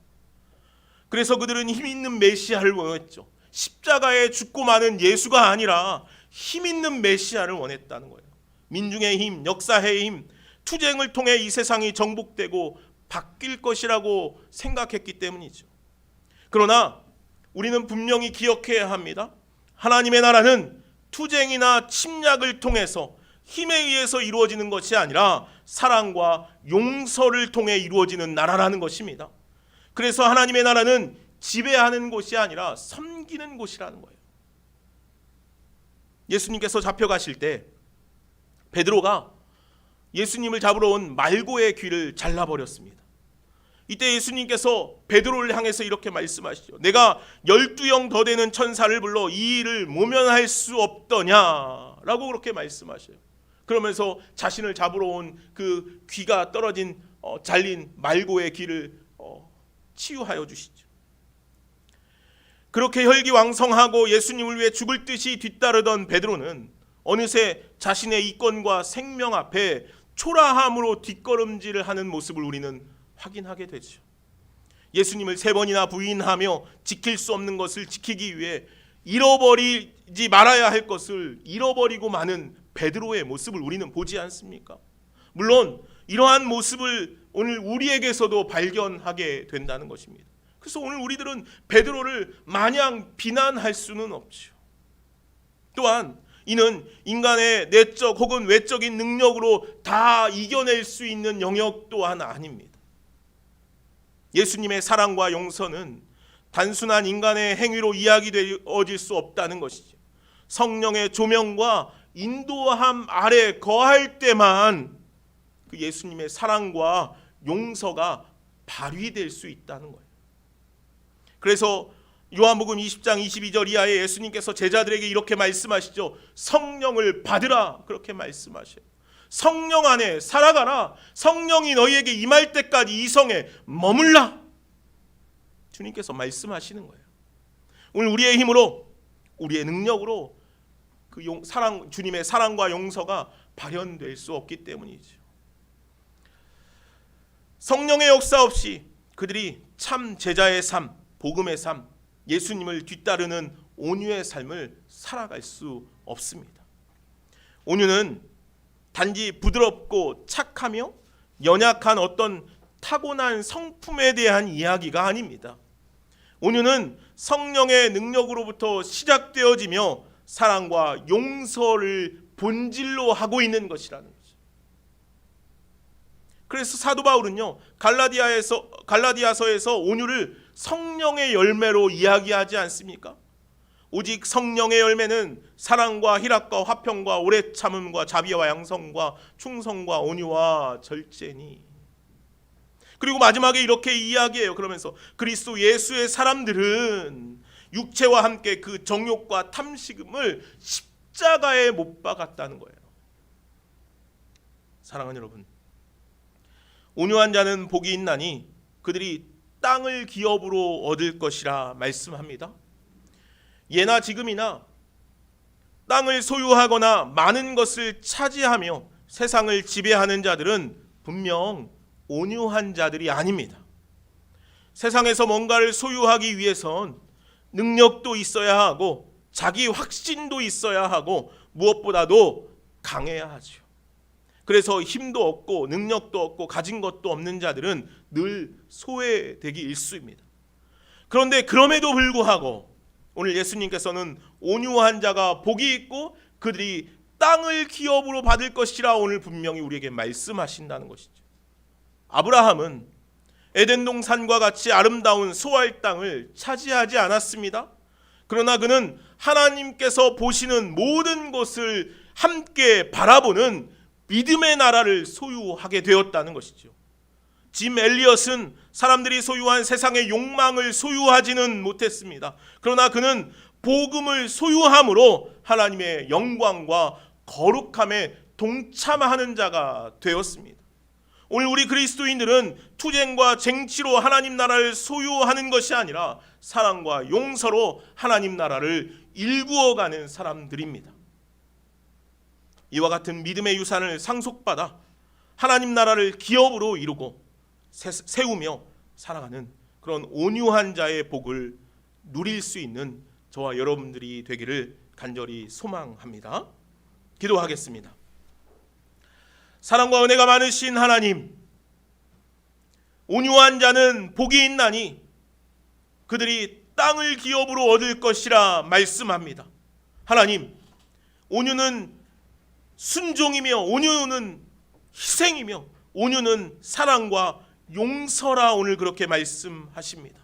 그래서 그들은 힘 있는 메시아를 원했죠. 십자가에 죽고 마는 예수가 아니라 힘 있는 메시아를 원했다는 거예요. 민중의 힘, 역사의 힘, 투쟁을 통해 이 세상이 정복되고 바뀔 것이라고 생각했기 때문이죠. 그러나 우리는 분명히 기억해야 합니다. 하나님의 나라는 투쟁이나 침략을 통해서 힘에 의해서 이루어지는 것이 아니라 사랑과 용서를 통해 이루어지는 나라라는 것입니다. 그래서 하나님의 나라는 지배하는 곳이 아니라 섬기는 곳이라는 거예요. 예수님께서 잡혀가실 때 베드로가 예수님을 잡으러 온 말고의 귀를 잘라버렸습니다. 이때 예수님께서 베드로를 향해서 이렇게 말씀하시죠. 내가 12영 더 되는 천사를 불러 이 일을 모면할 수 없더냐라고 그렇게 말씀하셔요. 그러면서 자신을 잡으러 온 그 귀가 떨어진 잘린 말고의 귀를 치유하여 주시죠. 그렇게 혈기왕성하고 예수님을 위해 죽을 듯이 뒤따르던 베드로는 어느새 자신의 이권과 생명 앞에 초라함으로 뒷걸음질을 하는 모습을 우리는 확인하게 되죠. 예수님을 3번이나 부인하며 지킬 수 없는 것을 지키기 위해 잃어버리지 말아야 할 것을 잃어버리고 마는 베드로의 모습을 우리는 보지 않습니까? 물론 이러한 모습을 오늘 우리에게서도 발견하게 된다는 것입니다. 그래서 오늘 우리들은 베드로를 마냥 비난할 수는 없죠. 또한 이는 인간의 내적 혹은 외적인 능력으로 다 이겨낼 수 있는 영역 또한 아닙니다. 예수님의 사랑과 용서는 단순한 인간의 행위로 이야기되어질 수 없다는 것이죠. 성령의 조명과 인도함 아래 거할 때만 그 예수님의 사랑과 용서가 발휘될 수 있다는 거예요. 그래서 요한복음 20장 22절 이하에 예수님께서 제자들에게 이렇게 말씀하시죠. 성령을 받으라, 그렇게 말씀하셔요. 성령 안에 살아가라. 성령이 너희에게 임할 때까지 이 성에 머물라. 주님께서 말씀하시는 거예요. 오늘 우리의 힘으로, 우리의 능력으로 그 주님의 사랑과 용서가 발현될 수 없기 때문이죠. 성령의 역사 없이 그들이 참 제자의 삶, 복음의 삶, 예수님을 뒤따르는 온유의 삶을 살아갈 수 없습니다. 온유는 단지 부드럽고 착하며 연약한 어떤 타고난 성품에 대한 이야기가 아닙니다. 온유는 성령의 능력으로부터 시작되어지며 사랑과 용서를 본질로 하고 있는 것이라는 거죠. 그래서 사도 바울은요, 갈라디아서에서 온유를 성령의 열매로 이야기하지 않습니까? 오직 성령의 열매는 사랑과 희락과 화평과 오래 참음과 자비와 양성과 충성과 온유와 절제니. 그리고 마지막에 이렇게 이야기해요. 그러면서 그리스도 예수의 사람들은 육체와 함께 그 정욕과 탐식음을 십자가에 못 박았다는 거예요. 사랑하는 여러분, 온유한 자는 복이 있나니 그들이 땅을 기업으로 얻을 것이라 말씀합니다. 예나 지금이나 땅을 소유하거나 많은 것을 차지하며 세상을 지배하는 자들은 분명 온유한 자들이 아닙니다. 세상에서 뭔가를 소유하기 위해선 능력도 있어야 하고 자기 확신도 있어야 하고 무엇보다도 강해야 하죠. 그래서 힘도 없고 능력도 없고 가진 것도 없는 자들은 늘 소외되기 일쑤입니다. 그런데 그럼에도 불구하고 오늘 예수님께서는 온유한 자가 복이 있고 그들이 땅을 기업으로 받을 것이라 오늘 분명히 우리에게 말씀하신다는 것이죠. 아브라함은 에덴 동산과 같이 아름다운 소알 땅을 차지하지 않았습니다. 그러나 그는 하나님께서 보시는 모든 것을 함께 바라보는 믿음의 나라를 소유하게 되었다는 것이죠. 짐 엘리엇은 사람들이 소유한 세상의 욕망을 소유하지는 못했습니다. 그러나 그는 복음을 소유함으로 하나님의 영광과 거룩함에 동참하는 자가 되었습니다. 오늘 우리 그리스도인들은 투쟁과 쟁취로 하나님 나라를 소유하는 것이 아니라 사랑과 용서로 하나님 나라를 일구어가는 사람들입니다. 이와 같은 믿음의 유산을 상속받아 하나님 나라를 기업으로 이루고 세우며 살아가는 그런 온유한 자의 복을 누릴 수 있는 저와 여러분들이 되기를 간절히 소망합니다. 기도하겠습니다. 사랑과 은혜가 많으신 하나님, 온유한 자는 복이 있나니 그들이 땅을 기업으로 얻을 것이라 말씀합니다. 하나님, 온유는 순종이며 온유는 희생이며 온유는 사랑과 용서라 오늘 그렇게 말씀하십니다.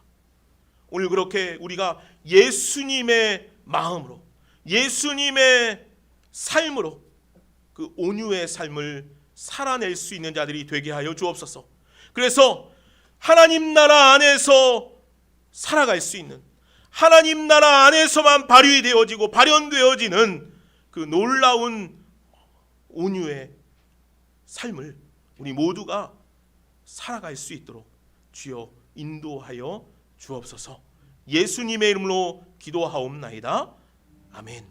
오늘 그렇게 우리가 예수님의 마음으로 예수님의 삶으로 그 온유의 삶을 살아낼 수 있는 자들이 되게 하여 주옵소서. 그래서 하나님 나라 안에서 살아갈 수 있는, 하나님 나라 안에서만 발휘되어지고 발현되어지는 그 놀라운 온유의 삶을 우리 모두가 살아갈 수 있도록 주여 인도하여 주옵소서. 예수님의 이름으로 기도하옵나이다. 아멘.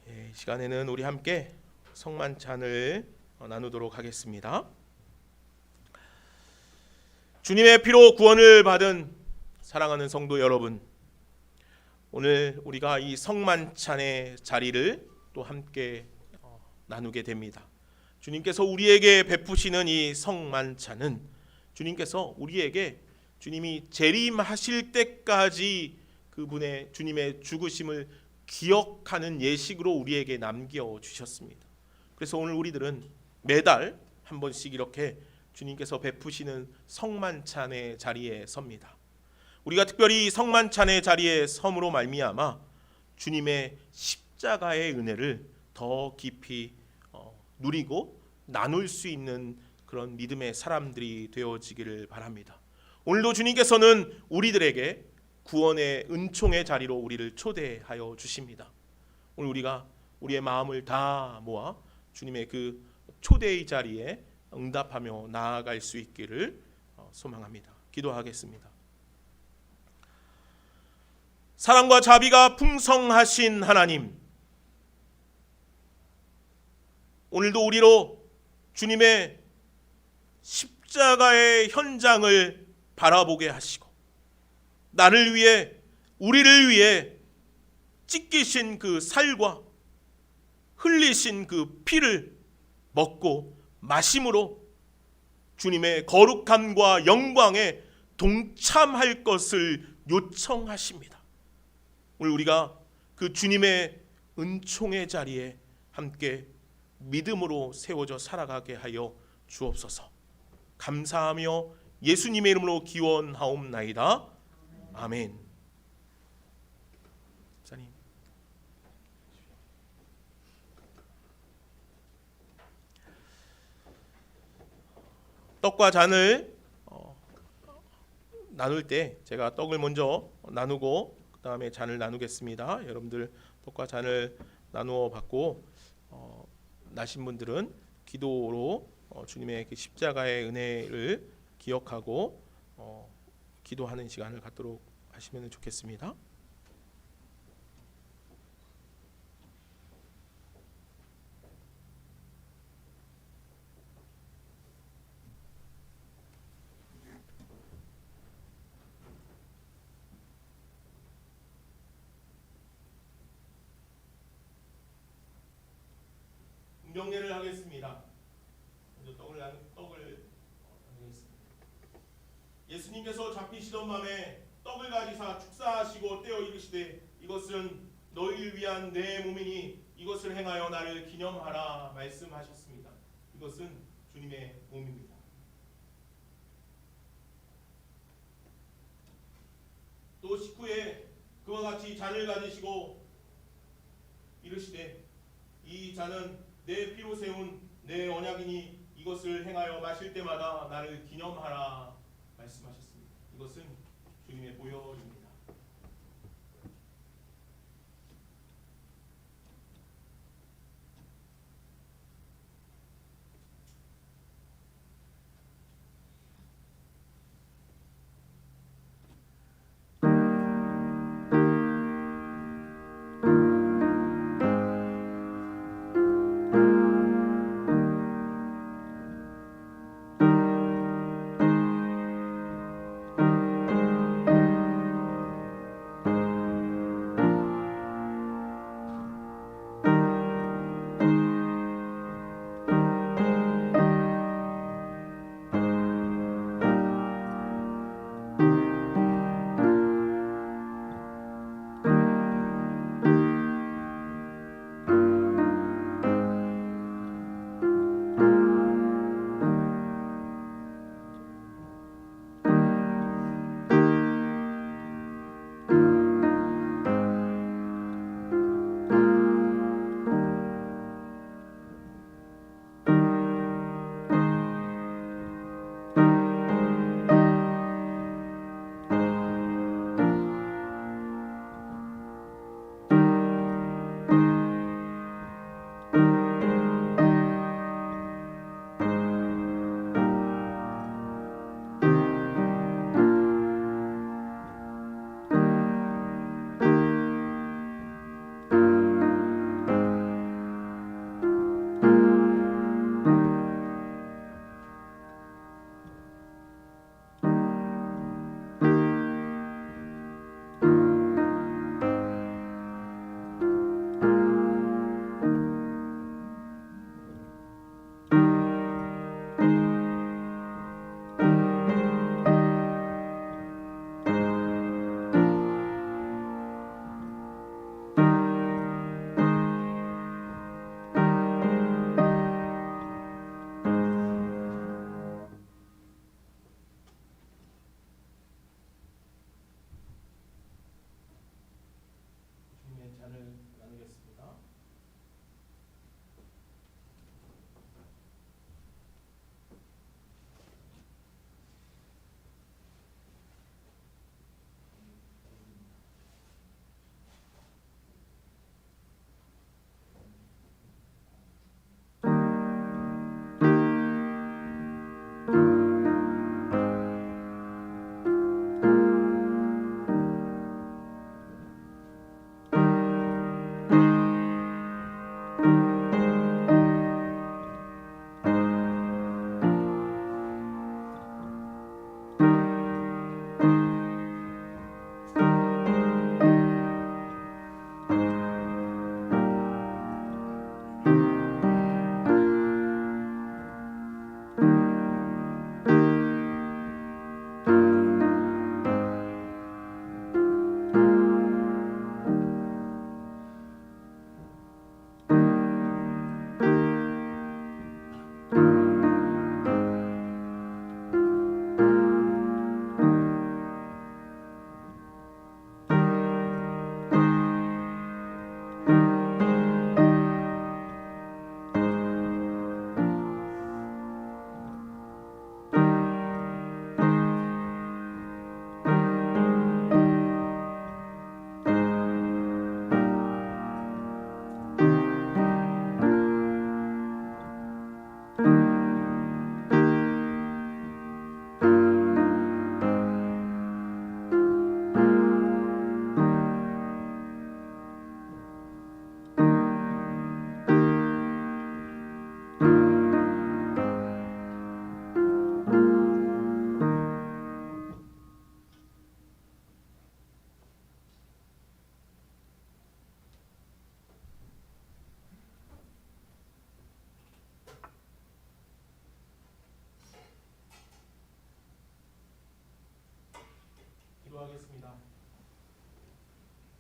이 시간에는 우리 함께 성만찬을 나누도록 하겠습니다. 주님의 피로 구원을 받은 사랑하는 성도 여러분, 오늘 우리가 이 성만찬의 자리를 또 함께 나누게 됩니다. 주님께서 우리에게 베푸시는 이 성만찬은 주님께서 우리에게 주님이 재림하실 때까지 그분의 주님의 죽으심을 기억하는 예식으로 우리에게 남겨주셨습니다. 그래서 오늘 우리들은 매달 한 번씩 이렇게 주님께서 베푸시는 성만찬의 자리에 섭니다. 우리가 특별히 성만찬의 자리에 섬으로 말미암아 주님의 십자가의 은혜를 더 깊이 누리고 나눌 수 있는 그런 믿음의 사람들이 되어지기를 바랍니다. 오늘도 주님께서는 우리들에게 구원의 은총의 자리로 우리를 초대하여 주십니다. 오늘 우리가 우리의 마음을 다 모아 주님의 그 초대의 자리에 응답하며 나아갈 수 있기를 소망합니다. 기도하겠습니다. 사랑과 자비가 풍성하신 하나님, 오늘도 우리로 주님의 십자가의 현장을 바라보게 하시고 나를 위해 우리를 위해 찢기신 그 살과 흘리신 그 피를 먹고 마심으로 주님의 거룩함과 영광에 동참할 것을 요청하십니다. 오늘 우리가 그 주님의 은총의 자리에 함께 믿음으로 세워져 살아가게 하여 주옵소서. 감사하며 예수님의 이름으로 기원하옵나이다. 아멘. 목사님. 떡과 잔을 나눌 때 제가 떡을 먼저 나누고 그 다음에 잔을 나누겠습니다. 여러분들 떡과 잔을 나누어 받고 나신 분들은 기도로 주님의 그 십자가의 은혜를 기억하고 기도하는 시간을 갖도록 하시면 좋겠습니다. 명례를 하겠습니다. 먼저 떡을 나누겠습니다. 예수님께서 잡히시던 밤에 떡을 가지사 축사하시고 떼어 이르시되 이것은 너희를 위한 내 몸이니 이것을 행하여 나를 기념하라 말씀하셨습니다. 이것은 주님의 몸입니다. 또 식후에 그와 같이 잔을 가지시고 이르시되 이 잔은 내 피로 세운 내 언약이니 이것을 행하여 마실 때마다 나를 기념하라 말씀하셨습니다. 이것은 주님의 보혈입니다.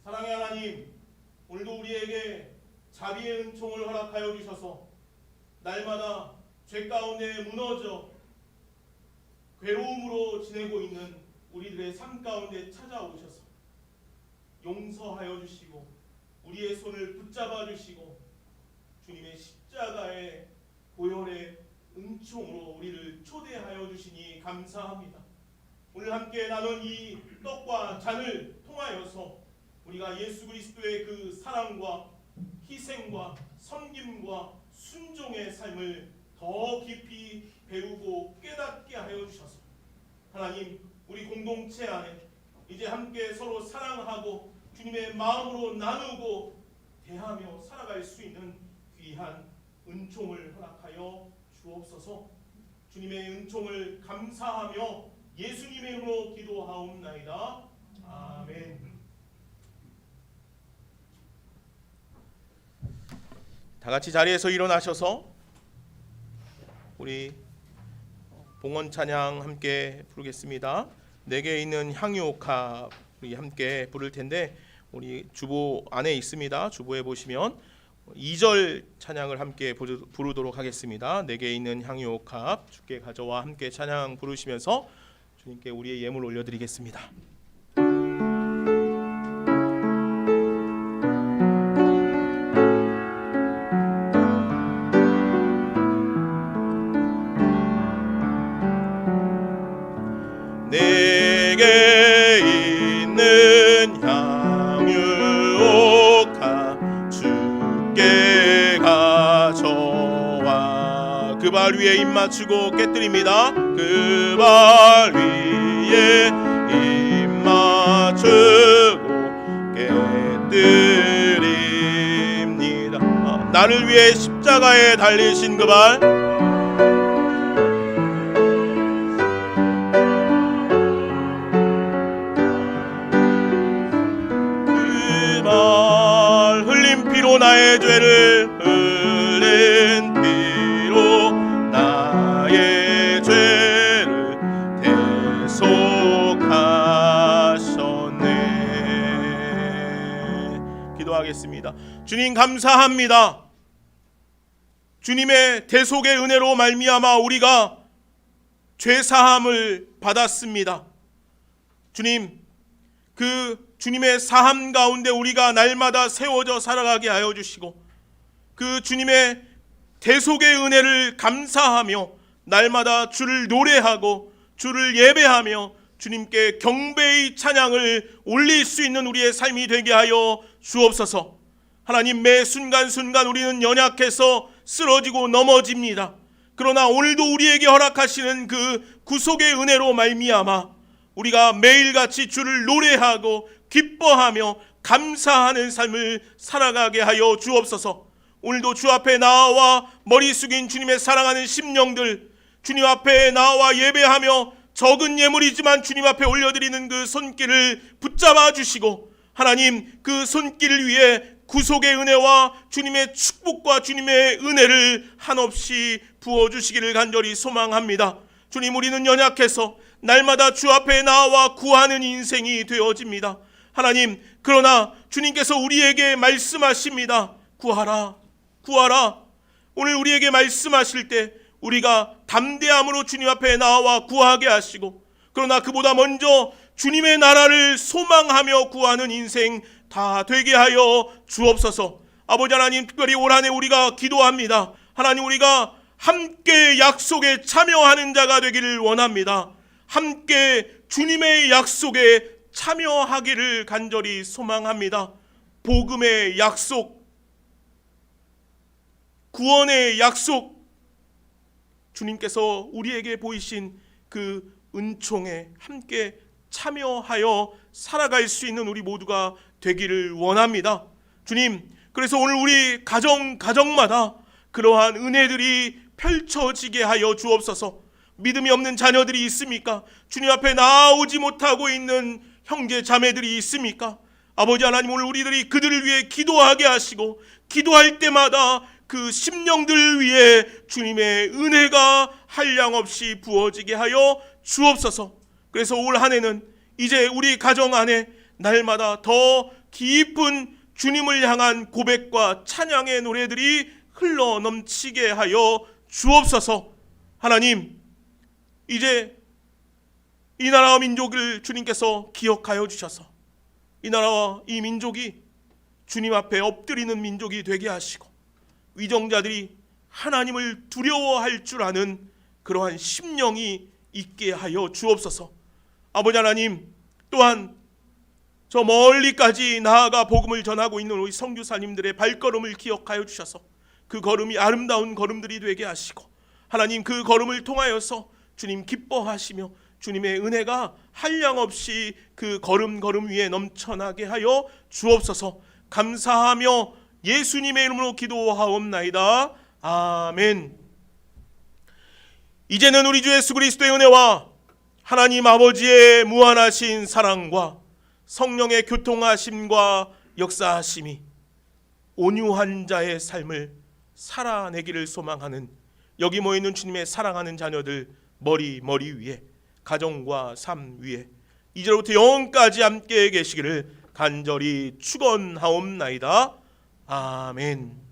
사랑의 하나님, 오늘도 우리에게 자비의 은총을 허락하여 주셔서 날마다 죄 가운데 무너져 괴로움으로 지내고 있는 우리들의 삶 가운데 찾아오셔서 용서하여 주시고 우리의 손을 붙잡아 주시고 주님의 십자가의 보혈의 은총으로 우리를 초대하여 주시니 감사합니다. 오늘 함께 나눈 이 떡과 잔을 통하여서 우리가 예수 그리스도의 그 사랑과 희생과 섬김과 순종의 삶을 더 깊이 배우고 깨닫게 하여 주셔서 하나님, 우리 공동체 안에 이제 함께 서로 사랑하고 주님의 마음으로 나누고 대하며 살아갈 수 있는 귀한 은총을 허락하여 주옵소서. 주님의 은총을 감사하며 예수님의 이름으로 기도하옵나이다. 아멘. 다 같이 자리에서 일어나셔서 우리 봉헌 찬양 함께 부르겠습니다. 내게 있는 향유옥합 우리 함께 부를 텐데 우리 주보 안에 있습니다. 주보에 보시면 2절 찬양을 함께 부르도록 하겠습니다. 내게 있는 향유옥합 주께 가져와 함께 찬양 부르시면서 주님께 우리의 예물 올려드리겠습니다. 내게 있는 향유옥합 주께 가져와 그 발 위에 입 맞추고 깨뜨립니다. 그 발 위에 입 맞추고 깨뜨립니다. 나를 위해 십자가에 달리신 그 발, 나의 죄를 흘린 피로 나의 죄를 대속하셨네. 기도하겠습니다. 주님 감사합니다. 주님의 대속의 은혜로 말미암아 우리가 죄 사함을 받았습니다. 주님, 그 주님의 사함 가운데 우리가 날마다 세워져 살아가게 하여 주시고 그 주님의 대속의 은혜를 감사하며 날마다 주를 노래하고 주를 예배하며 주님께 경배의 찬양을 올릴 수 있는 우리의 삶이 되게 하여 주옵소서. 하나님, 매 순간순간 우리는 연약해서 쓰러지고 넘어집니다. 그러나 오늘도 우리에게 허락하시는 그 구속의 은혜로 말미암아 우리가 매일같이 주를 노래하고 기뻐하며 감사하는 삶을 살아가게 하여 주옵소서. 오늘도 주 앞에 나와 머리 숙인 주님의 사랑하는 심령들, 주님 앞에 나와 예배하며 적은 예물이지만 주님 앞에 올려드리는 그 손길을 붙잡아 주시고 하나님, 그 손길 위에 구속의 은혜와 주님의 축복과 주님의 은혜를 한없이 부어주시기를 간절히 소망합니다. 주님, 우리는 연약해서 날마다 주 앞에 나와 구하는 인생이 되어집니다. 하나님, 그러나 주님께서 우리에게 말씀하십니다. 구하라, 구하라. 오늘 우리에게 말씀하실 때 우리가 담대함으로 주님 앞에 나와 구하게 하시고, 그러나 그보다 먼저 주님의 나라를 소망하며 구하는 인생 다 되게 하여 주옵소서. 아버지 하나님, 특별히 올 한 해 우리가 기도합니다. 하나님, 우리가 함께 약속에 참여하는 자가 되기를 원합니다. 함께 주님의 약속에 참여하기를 간절히 소망합니다. 복음의 약속, 구원의 약속, 주님께서 우리에게 보이신 그 은총에 함께 참여하여 살아갈 수 있는 우리 모두가 되기를 원합니다. 주님, 그래서 오늘 우리 가정마다 그러한 은혜들이 펼쳐지게 하여 주옵소서. 믿음이 없는 자녀들이 있습니까? 주님 앞에 나오지 못하고 있는 형제 자매들이 있습니까? 아버지 하나님, 오늘 우리들이 그들을 위해 기도하게 하시고 기도할 때마다 그 심령들 위해 주님의 은혜가 한량없이 부어지게 하여 주옵소서. 그래서 올 한 해는 이제 우리 가정 안에 날마다 더 깊은 주님을 향한 고백과 찬양의 노래들이 흘러 넘치게 하여 주옵소서. 하나님, 이제 이 나라와 민족을 주님께서 기억하여 주셔서 이 나라와 이 민족이 주님 앞에 엎드리는 민족이 되게 하시고 위정자들이 하나님을 두려워할 줄 아는 그러한 심령이 있게 하여 주옵소서. 아버지 하나님, 또한 저 멀리까지 나아가 복음을 전하고 있는 우리 선교사님들의 발걸음을 기억하여 주셔서 그 걸음이 아름다운 걸음들이 되게 하시고 하나님, 그 걸음을 통하여서 주님 기뻐하시며 주님의 은혜가 한량없이 그 걸음 위에 넘쳐나게 하여 주옵소서. 감사하며 예수님의 이름으로 기도하옵나이다. 아멘. 이제는 우리 주 예수 그리스도의 은혜와 하나님 아버지의 무한하신 사랑과 성령의 교통하심과 역사하심이 온유한 자의 삶을 살아내기를 소망하는 여기 모여있는 주님의 사랑하는 자녀들 머리 위에, 가정과 삶 위에 이제로부터 영원까지 함께 계시기를 간절히 축원하옵나이다. 아멘.